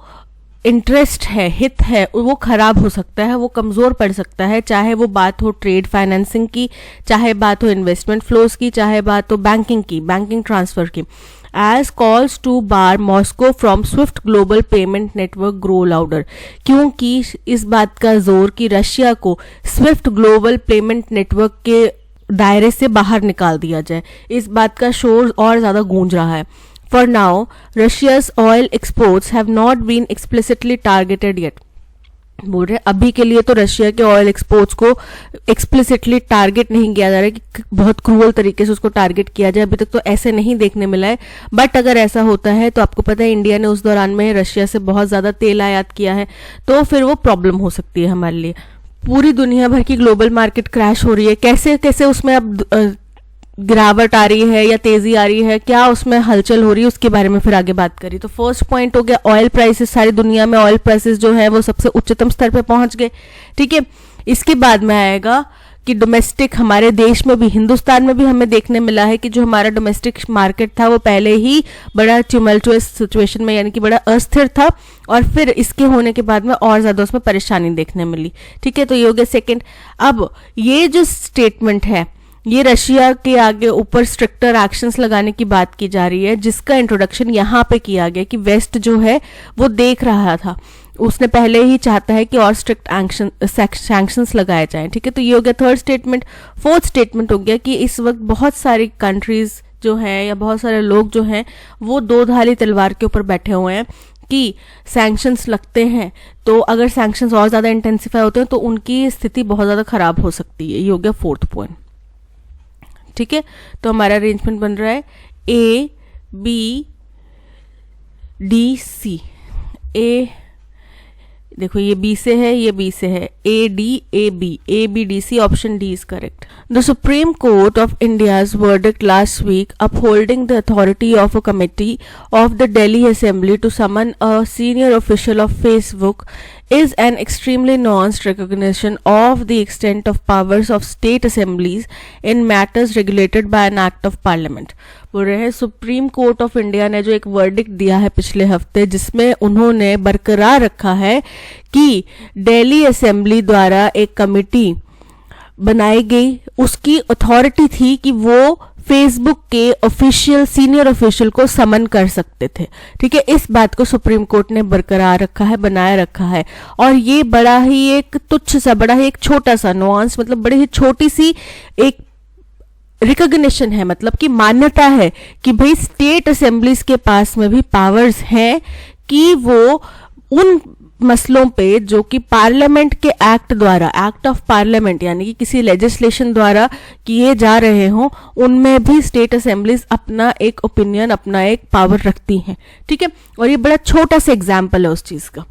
इंटरेस्ट है, हित है, वो खराब हो सकता है, वो कमजोर पड़ सकता है, चाहे वो बात हो ट्रेड फाइनेंसिंग की, चाहे बात हो इन्वेस्टमेंट फ्लोज की, चाहे बात हो बैंकिंग की, बैंकिंग ट्रांसफर की। As calls to bar Moscow from Swift global payment network grow louder, क्योंकि इस बात का जोर कि रशिया को स्विफ्ट ग्लोबल पेमेंट नेटवर्क के दायरे से बाहर निकाल दिया जाए, इस बात का शोर और ज्यादा गूंज रहा है। For now, Russia's oil exports have not been explicitly targeted yet। बोल रहे अभी के लिए तो रशिया के ऑयल एक्सपोर्ट्स को एक्सप्लिसिटली टारगेट नहीं किया जा रहा है कि बहुत क्रूअल तरीके से उसको टारगेट किया जाए, अभी तक तो ऐसे नहीं देखने मिला है। बट अगर ऐसा होता है तो आपको पता है इंडिया ने उस दौरान में रशिया से बहुत ज्यादा तेल आयात किया है, तो फिर वो प्रॉब्लम हो सकती है हमारे लिए। पूरी दुनिया भर की ग्लोबल मार्केट क्रैश हो रही है, कैसे कैसे उसमें अब गिरावट आ रही है या तेजी आ रही है, क्या उसमें हलचल हो रही है, उसके बारे में फिर आगे बात करी। तो फर्स्ट पॉइंट हो गया ऑयल प्राइसेस, सारी दुनिया में ऑयल प्राइसेस जो है वो सबसे उच्चतम स्तर पे पहुंच गए। ठीक है, इसके बाद में आएगा कि डोमेस्टिक, हमारे देश में भी, हिंदुस्तान में भी हमें देखने मिला है कि जो हमारा डोमेस्टिक मार्केट था वो पहले ही बड़ा ट्यूमल्टुअस सिचुएशन में, यानी कि बड़ा अस्थिर था, और फिर इसके होने के बाद में और ज्यादा उसमें परेशानी देखने मिली। ठीक है, तो ये हो गया सेकेंड। अब ये जो स्टेटमेंट है ये रशिया के आगे ऊपर स्ट्रिक्टर एक्शंस लगाने की बात की जा रही है, जिसका इंट्रोडक्शन यहाँ पे किया गया कि वेस्ट जो है वो देख रहा था, उसने पहले ही चाहता है कि और स्ट्रिक्ट सैंक्शंस लगाए जाएं। ठीक है, तो ये हो गया थर्ड स्टेटमेंट। फोर्थ स्टेटमेंट हो गया कि इस वक्त बहुत सारी कंट्रीज जो हैं या बहुत सारे लोग जो हैं वो दो धारी तलवार के ऊपर बैठे हुए हैं कि सैंक्शंस लगते हैं तो अगर सैंक्शंस और ज़्यादा इंटेंसिफाई होते हैं तो उनकी स्थिति बहुत ज़्यादा खराब हो सकती है। ये हो गया फोर्थ पॉइंट। ठीक है, तो हमारा अरेंजमेंट बन रहा है A B D C। ए देखो ये B से है, ये B से है, A B D C, option D is correct. The Supreme Court of India's verdict last week upholding the authority of a committee of the Delhi Assembly to summon a senior official of Facebook is an extremely nuanced recognition of the extent of powers of state assemblies in matters regulated by an act of parliament. बोल रहे हैं supreme court of India ने जो एक verdict दिया है पिछले हफ्ते, जिसमें उन्होंने बरकरार रखा है कि दिल्ली असेंबली द्वारा एक कमेटी बनाई गई, उसकी अथॉरिटी थी कि वो फेसबुक के ऑफिशियल सीनियर ऑफिशियल को समन कर सकते थे। ठीक है, इस बात को सुप्रीम कोर्ट ने बरकरार रखा है, बनाए रखा है। और ये बड़ा ही एक तुच्छ सा, बड़ा ही एक छोटा सा नुआंस, मतलब बड़ी ही छोटी सी एक रिकॉग्निशन है, मतलब कि मान्यता है कि भाई स्टेट असेंबलीज के पास में भी पावर्स हैं कि वो उन मसलों पे जो कि पार्लियामेंट के एक्ट द्वारा, एक्ट ऑफ पार्लियामेंट यानी कि किसी लेजिस्लेशन द्वारा किए जा रहे हों, उनमें भी स्टेट असेंबलीज अपना एक ओपिनियन, अपना एक पावर रखती हैं। ठीक है, और ये बड़ा छोटा सा एग्जाम्पल है उस चीज का।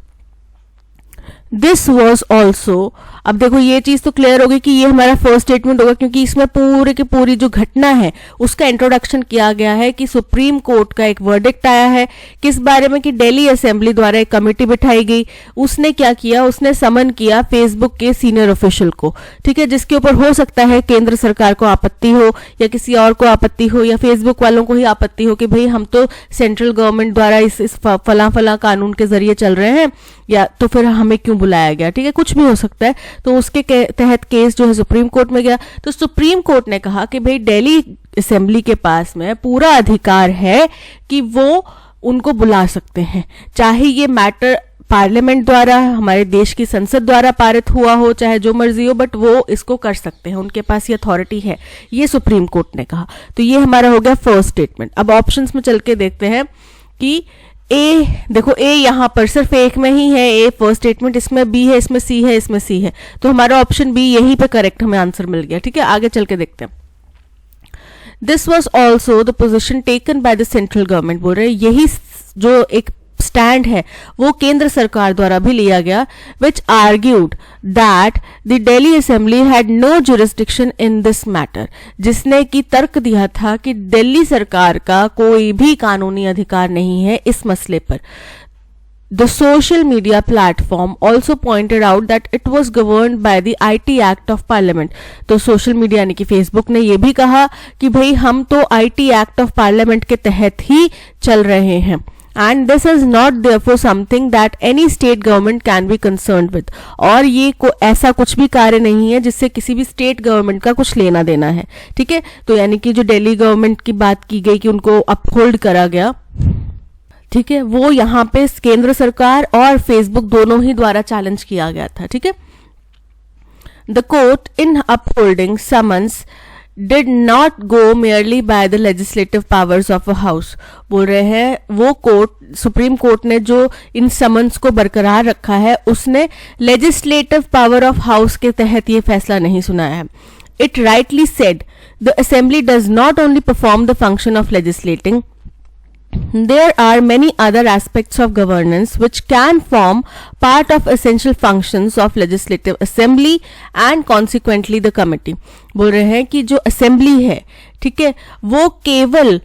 दिस वॉज ऑल्सो, अब देखो ये चीज तो क्लियर होगी कि ये हमारा फर्स्ट स्टेटमेंट होगा, क्योंकि इसमें पूरे की पूरी जो घटना है उसका इंट्रोडक्शन किया गया है कि सुप्रीम कोर्ट का एक वर्डिक्ट आया है किस बारे में, कि दिल्ली असेंबली द्वारा एक कमेटी बिठाई गई, उसने क्या किया, उसने समन किया फेसबुक के सीनियर ऑफिशियल को। ठीक है, जिसके ऊपर हो सकता है केंद्र सरकार को आपत्ति हो या किसी और को आपत्ति हो या फेसबुक वालों को ही आपत्ति हो कि भाई हम तो सेंट्रल गवर्नमेंट द्वारा इस फला कानून के जरिए चल रहे हैं, या तो फिर हमें क्यों बुलाया गया। ठीक है, कुछ भी हो सकता है। तो उसके तहत केस जो है सुप्रीम कोर्ट में गया, तो सुप्रीम कोर्ट ने कहा कि भाई दिल्ली असेंबली के पास में पूरा अधिकार है कि वो उनको बुला सकते हैं, चाहे ये मैटर पार्लियामेंट द्वारा, हमारे देश की संसद द्वारा पारित हुआ हो, चाहे जो मर्जी हो, बट वो इसको कर सकते हैं, उनके पास ये अथॉरिटी है, ये सुप्रीम कोर्ट ने कहा। तो ये हमारा हो गया फर्स्ट स्टेटमेंट। अब ऑप्शंस में चल के देखते हैं कि ए, देखो ए यहां पर सिर्फ एक में ही है, ए फर्स्ट स्टेटमेंट, इसमें बी है, इसमें सी है, इसमें सी है, तो हमारा ऑप्शन बी यहीं पे करेक्ट हमें आंसर मिल गया। ठीक है, आगे चल के देखते हैं। This was also the position taken by the central government, बोल रहे यही जो एक स्टैंड है वो केंद्र सरकार द्वारा भी लिया गया, which argued that the Delhi assembly had no jurisdiction in this matter, जिसने की तर्क दिया था कि दिल्ली सरकार का कोई भी कानूनी अधिकार नहीं है इस मसले पर। The social media platform also pointed out that it was governed by the IT Act of Parliament. तो सोशल मीडिया यानी कि फेसबुक ने यह भी कहा कि भाई हम तो IT Act of Parliament के तहत ही चल रहे हैं, and this is not therefore something that any state government can be concerned with. और ये ऐसा कुछ भी कार्य नहीं है जिससे किसी भी स्टेट गवर्नमेंट का कुछ लेना देना है। ठीक है, तो यानी कि जो दिल्ली गवर्नमेंट की बात की गई कि उनको अपहोल्ड करा गया, ठीक है, वो यहाँ पे केंद्र सरकार और फेसबुक दोनों ही द्वारा चैलेंज किया गया था। ठीक है, the court in upholding summons did not go merely by the legislative powers of a house. बोल रहे हैं वो कोर्ट, सुप्रीम कोर्ट ने जो इन समन्स को बरकरार रखा है उसने लेजिस्लेटिव पावर ऑफ हाउस के तहत ये फैसला नहीं सुनाया है। It rightly said the assembly does not only perform the function of legislating, there are many other aspects of governance which can form part of essential functions of legislative assembly and consequently the committee. बोल रहे हैं कि जो assembly है, ठीक है, वो केवल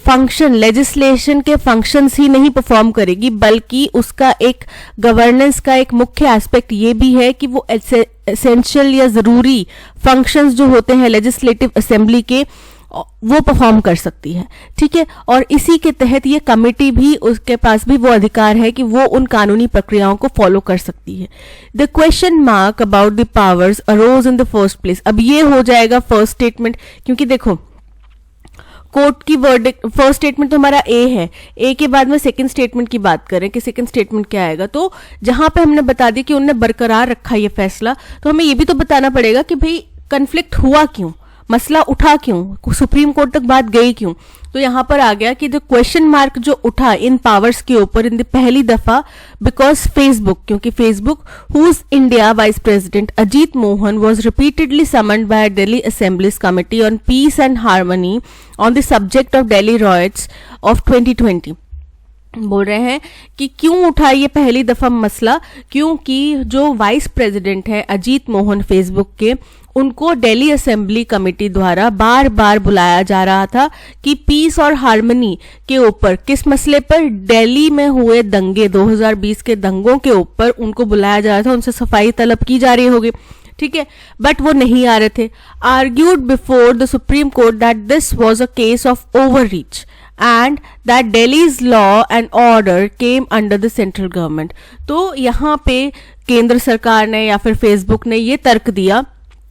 फंक्शन, लेजिस्लेशन के फंक्शंस ही नहीं परफॉर्म करेगी, बल्कि उसका एक गवर्नेंस का एक मुख्य एस्पेक्ट ये भी है कि वो एसेंशियल या जरूरी फंक्शंस जो होते हैं लेजिस्लेटिव असेंबली के, वो परफॉर्म कर सकती है, ठीक है। और इसी के तहत ये कमेटी भी, उसके पास भी वो अधिकार है कि वो उन कानूनी प्रक्रियाओं को फॉलो कर सकती है। The question mark about the powers arose in the first place. अब ये हो जाएगा फर्स्ट स्टेटमेंट, क्योंकि देखो कोर्ट की वर्डिक्ट, फर्स्ट स्टेटमेंट तो हमारा ए है, ए के बाद में सेकंड स्टेटमेंट की बात करें कि सेकंड स्टेटमेंट क्या आएगा, तो जहां पे हमने बता दिया कि उन्होंने बरकरार रखा ये फैसला, तो हमें ये भी तो बताना पड़ेगा कि भाई कन्फ्लिक्ट हुआ क्यों, मसला उठा क्यों, सुप्रीम कोर्ट तक बात गई क्यों। तो यहां पर आ गया कि जो क्वेश्चन मार्क जो उठा इन पावर्स के ऊपर इन पहली दफा, बिकॉज फेसबुक, क्योंकि Facebook whose India vice president Ajit Mohan was repeatedly summoned by Delhi assembly's committee on peace and harmony on the subject of Delhi riots of 2020। बोल रहे हैं कि क्यों उठा ये पहली दफा मसला, क्योंकि जो वाइस प्रेसिडेंट है अजीत मोहन फेसबुक के, उनको दिल्ली असेंबली कमेटी द्वारा बार बार बुलाया जा रहा था कि पीस और हार्मनी के ऊपर, किस मसले पर, दिल्ली में हुए दंगे 2020 के दंगों के ऊपर उनको बुलाया जा रहा था, उनसे सफाई तलब की जा रही होगी, ठीक है, बट वो नहीं आ रहे थे। Argued before the supreme court that this was a case of overreach and that Delhi's law and order came under the central government। तो यहाँ पे केंद्र सरकार ने या फिर फेसबुक ने ये तर्क दिया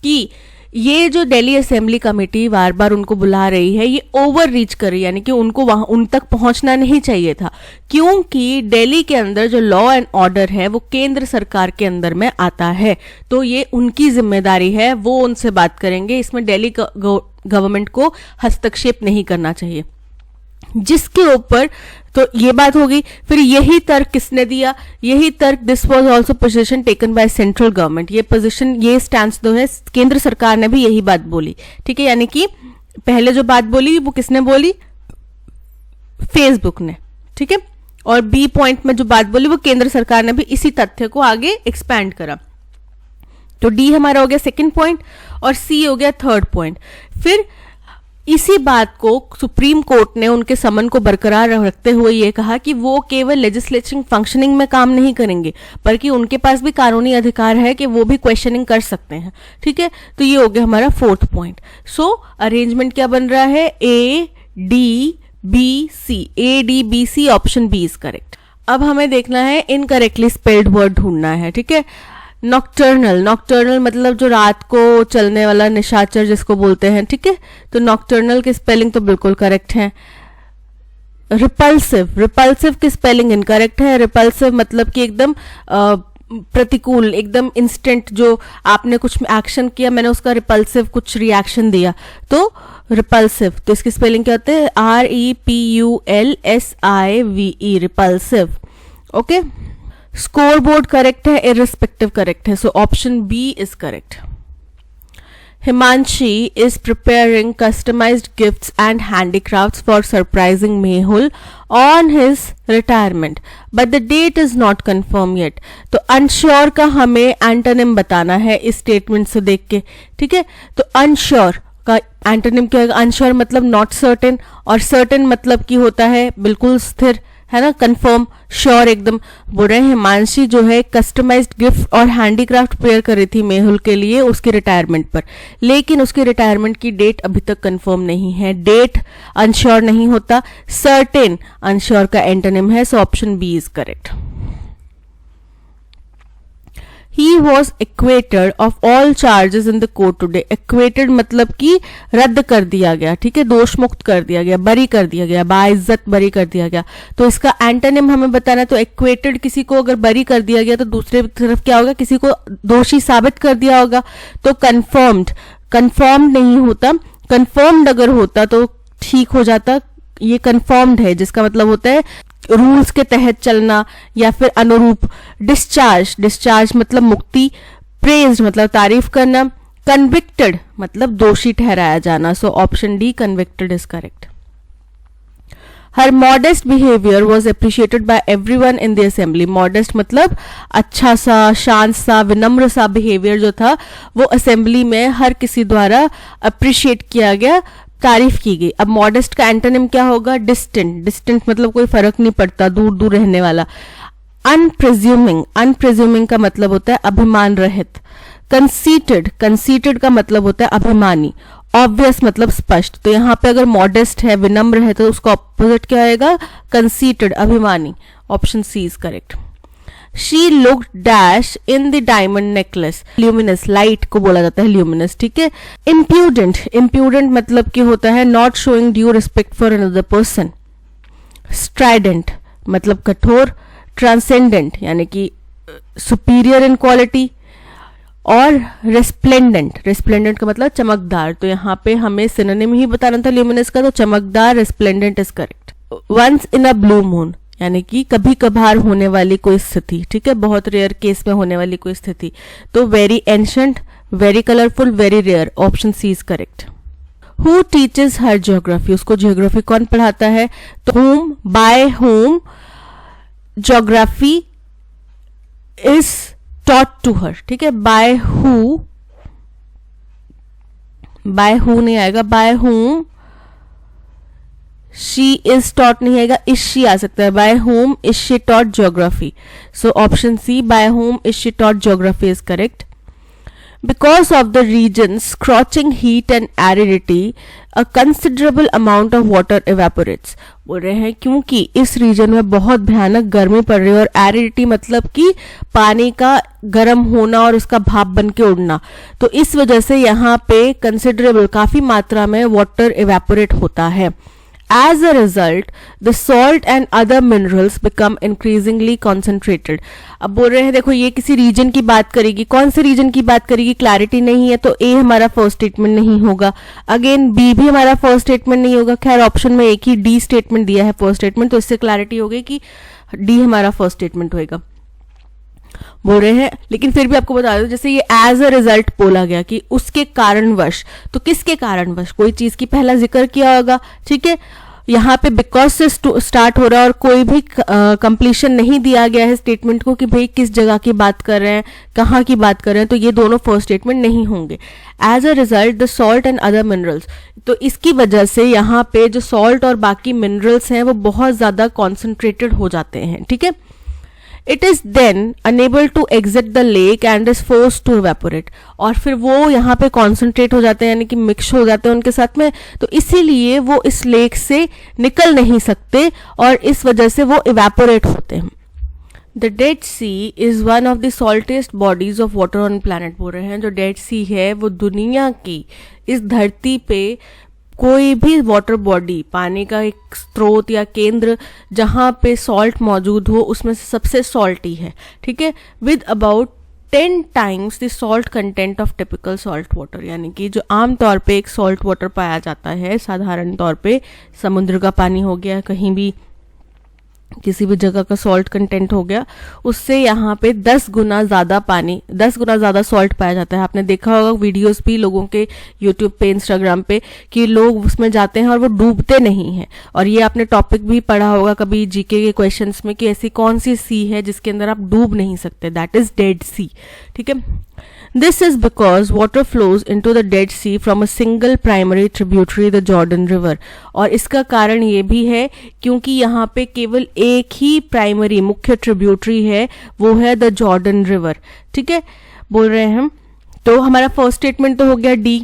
कि ये जो दिल्ली असेंबली कमेटी बार बार उनको बुला रही है, ये ओवर रीच कर रही है, यानी कि उनको वहां उन तक पहुंचना नहीं चाहिए था, क्योंकि दिल्ली के अंदर जो लॉ एंड ऑर्डर है वो केंद्र सरकार के अंदर में आता है, तो ये उनकी जिम्मेदारी है, वो उनसे बात करेंगे, इसमें दिल्ली गवर्नमेंट को हस्तक्षेप नहीं करना चाहिए। जिसके ऊपर तो ये बात होगी। फिर यही तर्क किसने दिया, यही तर्क, this was also position taken by central government, ये पोजीशन, ये स्टैंड जो है केंद्र सरकार ने भी यही बात बोली, ठीक है, यानी कि पहले जो बात बोली वो किसने बोली, फेसबुक ने, ठीक है, और बी पॉइंट में जो बात बोली वो केंद्र सरकार ने भी इसी तथ्य को आगे एक्सपैंड करा। तो डी हमारा हो गया सेकंड पॉइंट और सी हो गया थर्ड पॉइंट। फिर इसी बात को सुप्रीम कोर्ट ने उनके समन को बरकरार रखते हुए ये कहा कि वो केवल लेजिस्लेटिव फंक्शनिंग में काम नहीं करेंगे, बल्कि उनके पास भी कानूनी अधिकार है कि वो भी क्वेश्चनिंग कर सकते हैं, ठीक है। तो ये हो गया हमारा फोर्थ पॉइंट। सो अरेंजमेंट क्या बन रहा है, A D B C, A D B C, option B is correct. अब हमें देखना है इनकरेक्टली स्पेल्ड वर्ड ढूंढना है, ठीक है। नॉक्टर्नल, नॉक्टर्नल मतलब जो रात को चलने वाला निशाचर जिसको बोलते हैं, ठीक है, तो नॉक्टर्नल की स्पेलिंग तो बिल्कुल करेक्ट है। रिपल्सिव, रिपल्सिव की स्पेलिंग इनकरेक्ट है। रिपल्सिव मतलब कि एकदम प्रतिकूल, एकदम इंस्टेंट, जो आपने कुछ एक्शन किया, मैंने उसका रिपल्सिव कुछ रिएक्शन दिया, तो रिपल्सिव, तो इसकी स्पेलिंग क्या होते हैं, REPULSIVE, repulsive, okay. Scoreboard correct है, इररिस्पेक्टिव करेक्ट है, so option B is correct. Himanshi is preparing customized gifts and handicrafts for surprising Mehul on his retirement, but the date is not confirmed yet। तो unsure का हमें antonym बताना है इस statement से देख के, ठीक है। तो unsure का एंटोनिम क्या होगा, unsure मतलब not certain, और certain मतलब की होता है बिल्कुल स्थिर, है ना, कंफर्म, श्योर एकदम। बोल रहे हैं हिमांशी जो है कस्टमाइज्ड गिफ्ट और हैंडीक्राफ्ट प्रेयर कर रही थी मेहुल के लिए उसके रिटायरमेंट पर, लेकिन उसके रिटायरमेंट की डेट अभी तक कंफर्म नहीं है। डेट अनश्योर नहीं होता, सर्टेन अनश्योर का एंटोनिम है, so option B is correct. He was acquitted of all charges in the court today। Acquitted मतलब कि रद्द कर दिया गया, ठीक है, दोष मुक्त कर दिया गया, बरी कर दिया गया, बाइज्जत बरी कर दिया गया। तो इसका एंटोनिम हमें बताना है। तो acquitted किसी को अगर बरी कर दिया गया तो दूसरे तरफ क्या होगा, किसी को दोषी साबित कर दिया होगा। तो confirmed, confirmed नहीं होता, confirmed अगर होता तो ठीक हो जाता, ये confirmed है जिसका मतलब होता है रूल्स के तहत चलना या फिर अनुरूप। डिस्चार्ज, डिस्चार्ज मतलब मुक्ति। प्रेज्ड मतलब तारीफ करना। कन्विक्टेड मतलब दोषी ठहराया जाना, so option D convicted is correct. Her modest behaviour was appreciated by everyone in the assembly. Modest मतलब अच्छा सा, शांत सा, विनम्र सा बिहेवियर जो था वो असेंबली में हर किसी द्वारा अप्रिशिएट किया गया, तारीफ की गई। अब मॉडेस्ट का एंटोनिम क्या होगा, डिस्टेंट। डिस्टेंट मतलब कोई फर्क नहीं पड़ता, दूर दूर रहने वाला। अनप्रिज्यूमिंग, अनप्रिज्यूमिंग का मतलब होता है अभिमान रहित। कंसीटेड, कंसीटेड का मतलब होता है अभिमानी। ऑब्वियस मतलब स्पष्ट, तो यहाँ पे अगर मॉडेस्ट है, विनम्र है, तो उसका ऑपोजिट क्या आएगा? कंसीटेड, अभिमानी। Option C is correct. She look dash in the diamond necklace, luminous, light को बोला जाता है ल्यूमिनस, ठीक है। इम्प्यूडेंट, इम्प्यूडेंट मतलब कि होता है not showing due respect for another person. Strident मतलब कठोर। ट्रांसेंडेंट यानी कि सुपीरियर इन क्वालिटी। और रेस्प्लेंडेंट, रेस्प्लेंडेंट का मतलब चमकदार, तो यहाँ पे हमें सिनोनिम ही बताना था ल्यूमिनस का, तो चमकदार, resplendent is correct. Once in a blue moon यानी कि कभी कभार होने वाली कोई स्थिति, ठीक है, बहुत रेयर केस में होने वाली कोई स्थिति। तो very ancient, very colourful, very rare. Option C is correct. Who teaches her geography, उसको ज्योग्राफी कौन पढ़ाता है? तो whom, by whom geography is taught to her, ठीक है। by who नहीं आएगा, by whom she is taught नहीं आएगा, is she आ सकता है। by whom is she taught geography? So option C, by whom is she taught geography is correct. Because of the region's scorching heat and aridity, a considerable amount of water evaporates. बोल रहे हैं क्योंकि इस reason में बहुत भयानक गर्मी पड़ रही है, और एरिडिटी मतलब कि पानी का गर्म होना और उसका भाप बन के उड़ना, तो इस वजह से यहाँ पे कंसिडरेबल, काफी मात्रा में वाटर इवेपोरेट होता है। As a result, the salt and other minerals become increasingly concentrated. अब बोल रहे हैं देखो ये किसी रीजन की बात करेगी, कौन से रीजन की बात करेगी? क्लैरिटी नहीं है, तो ए हमारा फर्स्ट स्टेटमेंट नहीं होगा। अगेन बी भी हमारा फर्स्ट स्टेटमेंट नहीं होगा। खैर ऑप्शन में एक ही डी स्टेटमेंट दिया है फर्स्ट स्टेटमेंट, तो इससे क्लैरिटी हो गई कि डी हमारा फर्स्ट स्टेटमेंट होगा। बोल रहे हैं, लेकिन फिर भी आपको बता दो, जैसे ये एज अ रिजल्ट बोला गया कि उसके कारणवश, तो किसके कारणवश? कोई चीज की पहला जिक्र किया होगा, ठीक है। यहाँ पे बिकॉज से स्टार्ट हो रहा है और कोई भी कंप्लीशन नहीं दिया गया है स्टेटमेंट को कि भाई किस जगह की बात कर रहे हैं, कहाँ की बात कर रहे हैं, तो ये दोनों फर्स्ट स्टेटमेंट नहीं होंगे। As a result the salt and other minerals, तो इसकी वजह से यहाँ पे जो सॉल्ट और बाकी मिनरल्स हैं वो बहुत ज्यादा कॉन्सेंट्रेटेड हो जाते हैं, ठीक है। It is then unable to exit the lake and is forced to evaporate. और फिर वो यहाँ पे concentrate हो जाते हैं, यानी कि मिक्स हो जाते हैं उनके साथ में, तो इसीलिए वो इस लेक से निकल नहीं सकते और इस वजह से वो evaporate होते हैं। The Dead Sea is one of the saltiest bodies of water on planet. बोल रहे हैं जो डेड सी है वो दुनिया की, इस धरती पे कोई भी वाटर बॉडी, पानी का एक स्रोत या केंद्र जहां पे सॉल्ट मौजूद हो, उसमें से सबसे सॉल्टी है, ठीक है। With about 10 times the salt content of typical salt water, यानी कि जो आम तौर पे एक सॉल्ट वाटर पाया जाता है, साधारण तौर पे समुद्र का पानी हो गया, कहीं भी किसी भी जगह का सॉल्ट कंटेंट हो गया, उससे यहाँ पे 10 गुना ज्यादा पानी, 10 गुना ज्यादा सॉल्ट पाया जाता है। आपने देखा होगा वीडियोस भी लोगों के यूट्यूब पे, इंस्टाग्राम पे, कि लोग उसमें जाते हैं और वो डूबते नहीं हैं। और ये आपने टॉपिक भी पढ़ा होगा कभी जीके के क्वेश्चंस में कि ऐसी कौन सी सी है जिसके अंदर आप डूब नहीं सकते, दैट इज डेड सी, ठीक है। This is because water flows into the Dead Sea from a single primary tributary, the Jordan River. और इसका कारण ये भी है क्योंकि यहाँ पे केवल एक ही प्राइमरी मुख्य ट्रिब्यूटरी है, वो है द जॉर्डन रिवर, ठीक है। बोल रहे हैं हम, तो हमारा फर्स्ट स्टेटमेंट तो हो गया डी,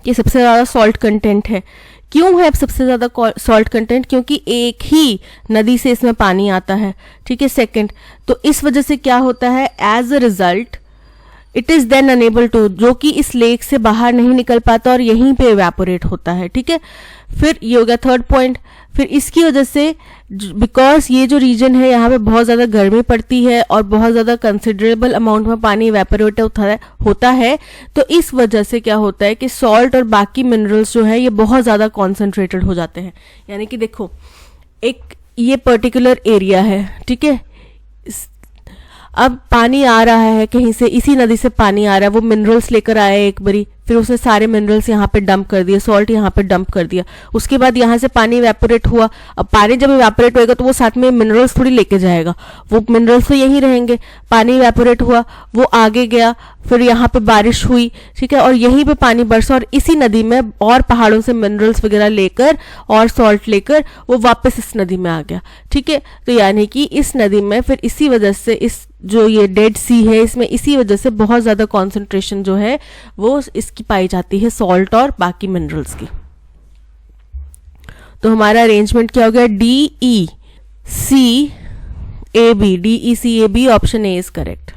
ये सबसे ज्यादा सॉल्ट कंटेंट है। क्यों है सबसे ज्यादा सॉल्ट कंटेंट? क्योंकि एक ही नदी से इसमें पानी आता है, ठीक है। सेकंड, तो इस वजह से क्या होता है, as a result it is then enable to, जो कि इस लेक से बाहर नहीं निकल पाता और यहीं पे इवेपोरेट होता है, ठीक है। फिर ये हो गया थर्ड पॉइंट। फिर इसकी वजह से, बिकॉज ये जो रीजन है यहाँ पे बहुत ज्यादा गर्मी पड़ती है और बहुत ज्यादा कंसिडरेबल अमाउंट में पानी इवेपोरेट होता है, तो इस वजह से क्या होता है कि सॉल्ट और बाकी मिनरल्स जो है ये बहुत ज्यादा कॉन्सेंट्रेटेड हो जाते हैं। यानी कि देखो, एक ये पर्टिकुलर एरिया है, ठीक है, अब पानी आ रहा है कहीं से, इसी नदी से पानी आ रहा है, वो मिनरल्स लेकर आया एक बारी, फिर उसने सारे मिनरल्स यहाँ पे डंप कर दिया, सॉल्ट यहाँ पे डंप कर दिया, उसके बाद यहाँ से पानी इवेपोरेट हुआ। अब पानी जब इवेपोरेट होएगा तो वो साथ में मिनरल्स थोड़ी लेके जाएगा, वो मिनरल्स तो यहीं रहेंगे। पानी इवेपोरेट हुआ, वो आगे गया, फिर यहाँ पे बारिश हुई, ठीक है, और यहीं पे पानी बरसा और इसी नदी में और पहाड़ों से मिनरल्स वगैरह लेकर और सॉल्ट लेकर वो वापस इस नदी में आ गया, ठीक है। तो यानी कि इस नदी में फिर इसी वजह से, इस जो ये डेड सी है इसमें इसी वजह से बहुत ज्यादा कॉन्सेंट्रेशन जो है वो इस किसकी पाई जाती है, सॉल्ट और बाकी मिनरल्स की। तो हमारा अरेंजमेंट क्या हो गया, D E C A B, D E C A B, option A is correct.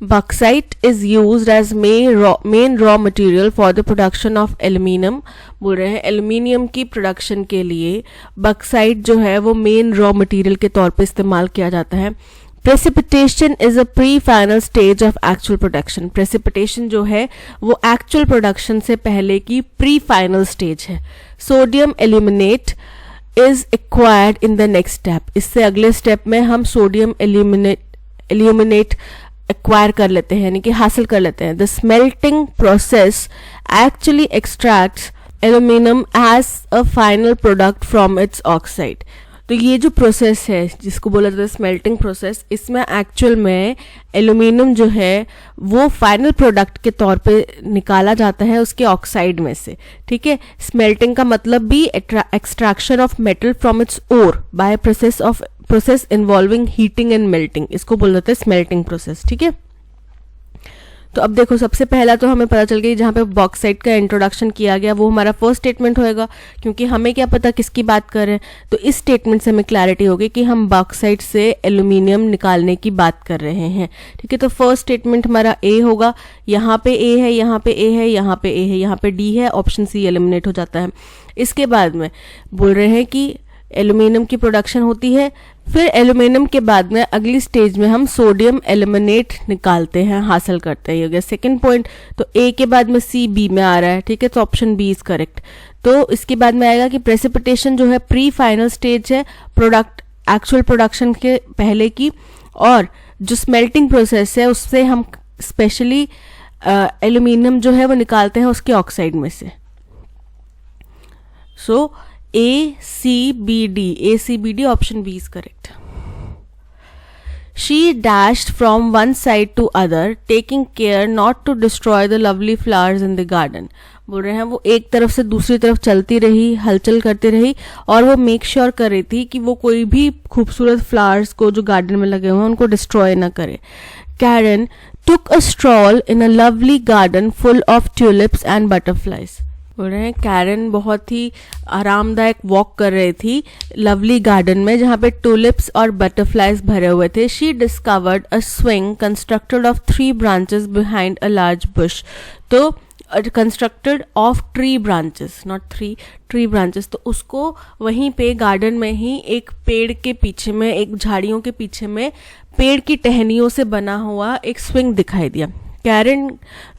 Bauxite is used as main raw material for the production of aluminium. बोल रहे हैं एल्यूमिनियम की प्रोडक्शन के लिए बॉक्साइट जो है वो मेन रॉ मटेरियल के तौर पे इस्तेमाल किया जाता है। Precipitation is a pre final stage of actual production. Precipitation जो है वो एक्चुअल प्रोडक्शन से पहले की प्री फाइनल स्टेज है। Sodium aluminate is acquired in the next step. इससे अगले स्टेप में हम सोडियम एल्यूमिनेट एक्वायर कर लेते हैं, यानी कि हासिल कर लेते हैं। The smelting process actually extracts aluminium as a final product from its oxide. तो ये जो प्रोसेस है जिसको बोला जाता है स्मेल्टिंग प्रोसेस, इसमें एक्चुअल में एल्यूमिनियम जो है वो फाइनल प्रोडक्ट के तौर पे निकाला जाता है उसके ऑक्साइड में से। ठीक है, स्मेल्टिंग का मतलब भी extraction of metal from its ore by process involving heating and melting, इसको बोल जाते हैं स्मेल्टिंग प्रोसेस। ठीक है, तो अब देखो सबसे पहला तो हमें पता चल गया जहाँ पे बॉक्साइट का इंट्रोडक्शन किया गया वो हमारा फर्स्ट स्टेटमेंट होएगा, क्योंकि हमें क्या पता किसकी बात कर रहे हैं। तो इस स्टेटमेंट से हमें क्लैरिटी होगी कि हम बॉक्साइट से एल्यूमिनियम निकालने की बात कर रहे हैं। ठीक है, तो फर्स्ट स्टेटमेंट हमारा ए होगा। यहाँ पे ए है, यहाँ पे ए है, यहाँ पे ए है, यहाँ पे डी है, ऑप्शन सी एलिमिनेट हो जाता है। इसके बाद में बोल रहे हैं कि एल्यूमिनियम की प्रोडक्शन होती है, फिर एल्यूमिनियम के बाद में अगली स्टेज में हम सोडियम एल्यूमिनेट निकालते हैं, हासिल करते हैं। ये हो गया सेकेंड पॉइंट। तो ए के बाद में सी बी में आ रहा है। ठीक है, तो ऑप्शन बी इज करेक्ट। तो इसके बाद में आएगा कि प्रेसिपिटेशन जो है प्री फाइनल स्टेज है प्रोडक्ट एक्चुअल प्रोडक्शन के पहले की, और जो स्मेल्टिंग प्रोसेस है उससे हम स्पेशली एल्यूमिनियम जो है वो निकालते हैं उसके ऑक्साइड में से। सो A, C, B, D, A, C, B, D, option B is correct. She dashed from one side to other, taking care not to destroy the lovely flowers in the garden. बोल रहे हैं वो एक तरफ से दूसरी तरफ चलती रही, हलचल करती रही, और वो मेक श्योर कर रही थी कि वो कोई भी खूबसूरत फ्लावर्स को जो गार्डन में लगे हुए हैं उनको डिस्ट्रॉय ना करे। Karen took a stroll in a lovely garden full of tulips and butterflies. बोल रहे हैं कैरन बहुत ही आरामदायक वॉक कर रही थी लवली गार्डन में जहाँ पे टूलिप्स और बटरफ्लाइज भरे हुए थे। She discovered a swing constructed of 3 branches behind a large bush. तो constructed of 3 branches, not 3, 3 branches. तो उसको वहीं पे गार्डन में ही एक पेड़ के पीछे में, एक झाड़ियों के पीछे में पेड़ की टहनियों से बना हुआ एक स्विंग दिखाई दिया। Karen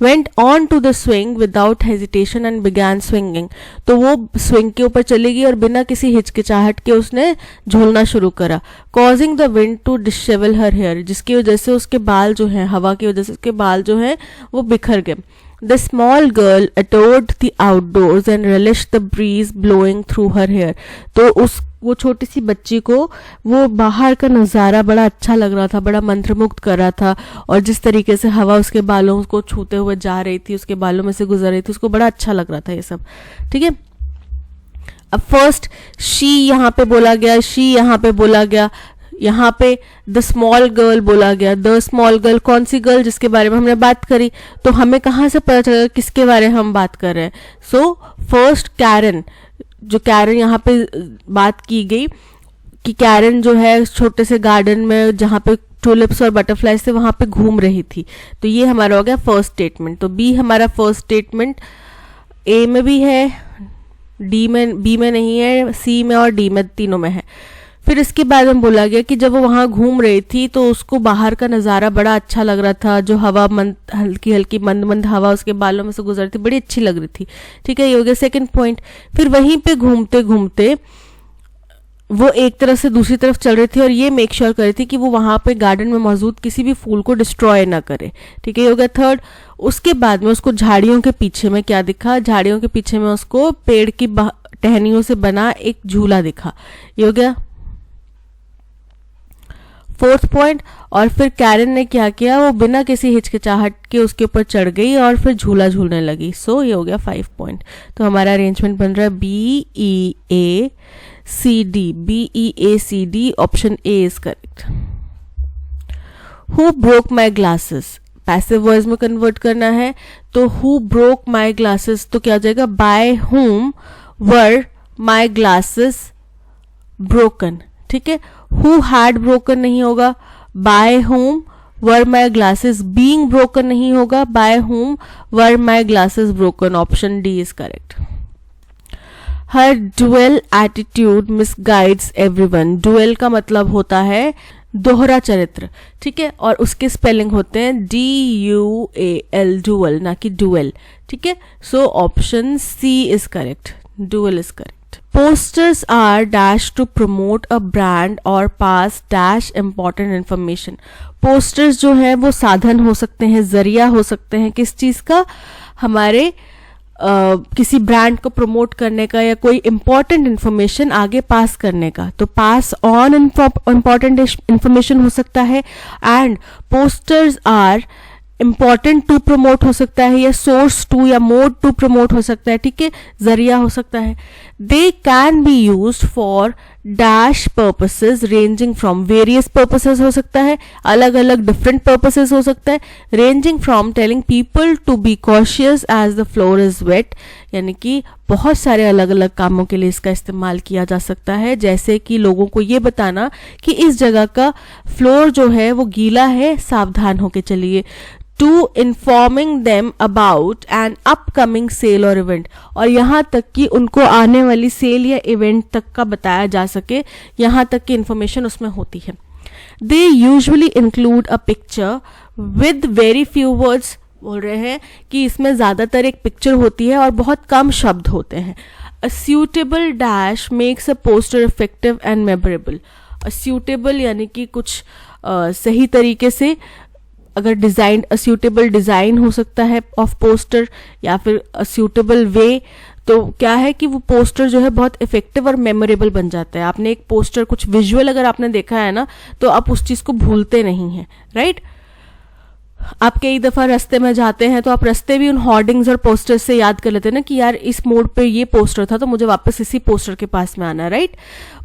went on to the swing without hesitation and began swinging. तो वो स्विंग के ऊपर चली गई और बिना किसी हिचकिचाहट के उसने झूलना शुरू करा। Causing the wind to dishevel her hair, जिसकी वजह से उसके बाल जो हैं, हवा की वजह से उसके बाल जो हैं वो बिखर गए। The small girl adored the outdoors and relished the breeze blowing through her hair. तो वो छोटी सी बच्ची को वो बाहर का नज़ारा बड़ा अच्छा लग रहा था, बड़ा मंत्रमुग्ध कर रहा था, और जिस तरीके से हवा उसके बालों को छूते हुए जा रही थी, उसके बालों में से गुजर रही थी, उसको बड़ा अच्छा लग रहा था ये सब। ठीक है, अब फर्स्ट शी यहाँ पे बोला गया, शी यहाँ पे बोला गया, यहाँ पे द स्मॉल गर्ल बोला गया। द स्मॉल गर्ल कौन सी गर्ल, जिसके बारे में हमने बात करी। तो हमें कहाँ से पता चलेगा किसके बारे में हम बात कर रहे हैं। सो फर्स्ट कैरन, जो कैरन यहाँ पे बात की गई कि कैरन जो है छोटे से गार्डन में जहाँ पे टूलिप्स और बटरफ्लाइज थे वहाँ पे घूम रही थी। तो ये हमारा हो गया फर्स्ट स्टेटमेंट। तो बी हमारा फर्स्ट स्टेटमेंट ए में भी है, डी में, बी में नहीं है, सी में और डी में, तीनों में है। फिर इसके बाद में बोला गया कि जब वो वहाँ घूम रही थी तो उसको बाहर का नज़ारा बड़ा अच्छा लग रहा था, जो हवा हल्की हल्की मंद मंद हवा उसके बालों में से गुजरती बड़ी अच्छी लग रही थी। ठीक है, ये हो गया सेकंड पॉइंट। फिर वहीं पे घूमते घूमते वो एक तरफ से दूसरी तरफ चल रही थी और ये मेक श्योर कर रही थी कि वो वहाँ पे गार्डन में मौजूद किसी भी फूल को डिस्ट्रॉय ना करे। ठीक है, ये हो गया थर्ड। उसके बाद में उसको झाड़ियों के पीछे में क्या दिखा, झाड़ियों के पीछे में उसको पेड़ की टहनियों से बना एक झूला दिखा। ये हो गया फोर्थ पॉइंट। और फिर कैरन ने क्या किया, वो बिना किसी हिचकिचाहट के उसके ऊपर चढ़ गई और फिर झूला झूलने लगी। सो ये हो गया 5 पॉइंट। तो हमारा अरेंजमेंट बन रहा है B E A C D, B E A C D, option A is correct. Who broke my glasses, passive voice में कन्वर्ट करना है तो हु ब्रोक माई ग्लासेस, तो क्या हो जाएगा, bye whom were my glasses broken. ठीक है, हु हैड ब्रोकन नहीं होगा, by whom were my glasses being broken नहीं होगा, by whom were my glasses broken. Option D is correct. Her dual attitude misguides everyone. Dual का मतलब होता है दोहरा चरित्र, ठीक है, और उसके स्पेलिंग होते हैं DUAL, डुअल, ना कि डुअल। ठीक है, so option C is correct, dual is correct. Posters are dash to promote a brand और pass dash important information. Posters जो है वो साधन हो सकते हैं, जरिया हो सकते हैं किस चीज का, हमारे किसी ब्रांड को प्रमोट करने का या कोई इंपॉर्टेंट इंफॉर्मेशन आगे पास करने का। तो पास ऑन इंपॉर्टेंट इंफॉर्मेशन हो सकता है, and posters are important to promote हो सकता है, या सोर्स टू या मोड टू प्रमोट हो सकता है। ठीक है, जरिया हो सकता है। They can be used for dash purposes ranging from, various purposes हो सकता है, अलग अलग डिफरेंट पर्पसेस हो सकता है। Ranging from telling people to be cautious as the floor is wet, यानी कि बहुत सारे अलग अलग कामों के लिए इसका इस्तेमाल किया जा सकता है, जैसे कि लोगों को ये बताना कि इस जगह का फ्लोर जो है वो गीला है, सावधान होके चलिए। To informing them about an upcoming sale और इवेंट, और यहाँ तक कि उनको आने वाली सेल या इवेंट तक का बताया जा सके, यहाँ तक की इंफॉर्मेशन उसमें होती है। दे usually include a picture with very few words, बोल रहे हैं कि इसमें ज्यादातर एक पिक्चर होती है और बहुत कम शब्द होते हैं। अ suitable dash makes a poster effective and memorable. A suitable यानी कि कुछ सही तरीके से, अगर डिजाइन, सूटेबल डिजाइन हो सकता है ऑफ पोस्टर, या फिर सूटेबल वे, तो क्या है कि वो पोस्टर जो है बहुत इफेक्टिव और मेमोरेबल बन जाता है। आपने एक पोस्टर, कुछ विजुअल अगर आपने देखा है ना, तो आप उस चीज को भूलते नहीं हैं, राइट। आप कई दफा रास्ते में जाते हैं तो आप रास्ते भी उन होर्डिंग्स और पोस्टर्स से याद कर लेते हैं ना कि यार इस मोड़ पे ये पोस्टर था तो मुझे वापस इसी पोस्टर के पास में आना, राइट।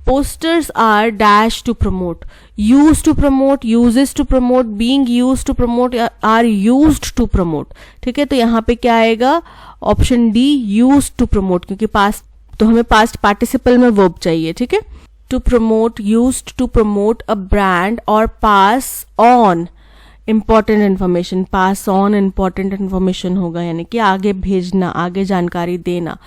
Posters are dash to promote, use to promote, uses to promote, being use to promote, are used to promote. ठीक है, तो यहाँ पे क्या आएगा, option D use to promote, क्योंकि पास्ट, तो हमें पास्ट पार्टिसिपल में वर्ब चाहिए। ठीक है, to promote, used to promote a brand और pass on important information. Pass on important information होगा, यानी कि आगे भेजना, आगे जानकारी देना।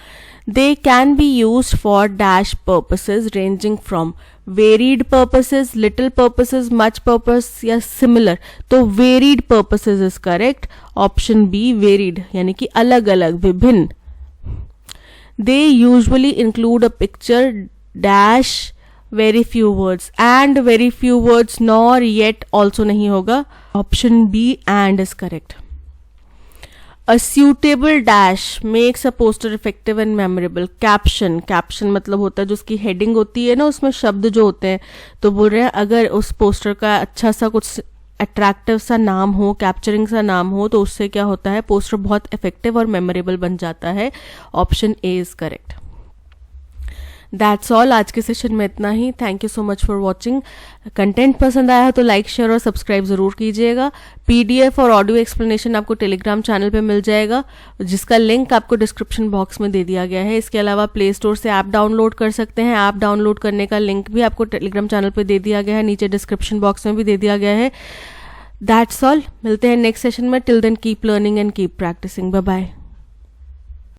They can be used for dash purposes ranging from varied purposes, little purposes, much purpose या सिमिलर। तो varied purposes is correct, option B varied, यानी कि अलग अलग, विभिन्न। They usually include a picture dash very few words, and very few words, nor yet also नहीं होगा, option B and is correct. A suitable dash makes a poster effective and memorable. Caption, caption मतलब होता है जो उसकी heading होती है ना, उसमें शब्द जो होते हैं, तो बोल रहे हैं अगर उस पोस्टर का अच्छा सा कुछ अट्रैक्टिव सा नाम हो, कैप्चरिंग सा नाम हो, तो उससे क्या होता है, पोस्टर बहुत इफेक्टिव और मेमोरेबल बन जाता है। Option A is correct. That's all, आज के सेशन में इतना ही। Thank you so much for watching. Content पसंद आया है तो लाइक, शेयर और सब्सक्राइब जरूर कीजिएगा। PDF और ऑडियो एक्सप्लेनेशन आपको टेलीग्राम चैनल पे मिल जाएगा, जिसका लिंक आपको डिस्क्रिप्शन बॉक्स में दे दिया गया है। इसके अलावा प्ले स्टोर से ऐप डाउनलोड कर सकते हैं। ऐप डाउनलोड करने का लिंक भी आपको टेलीग्राम चैनल पे दे दिया गया है, नीचे डिस्क्रिप्शन बॉक्स में भी दे दिया गया है। दैट्स ऑल, मिलते हैं नेक्स्ट सेशन में। Till then keep learning and keep practising. Bye bye.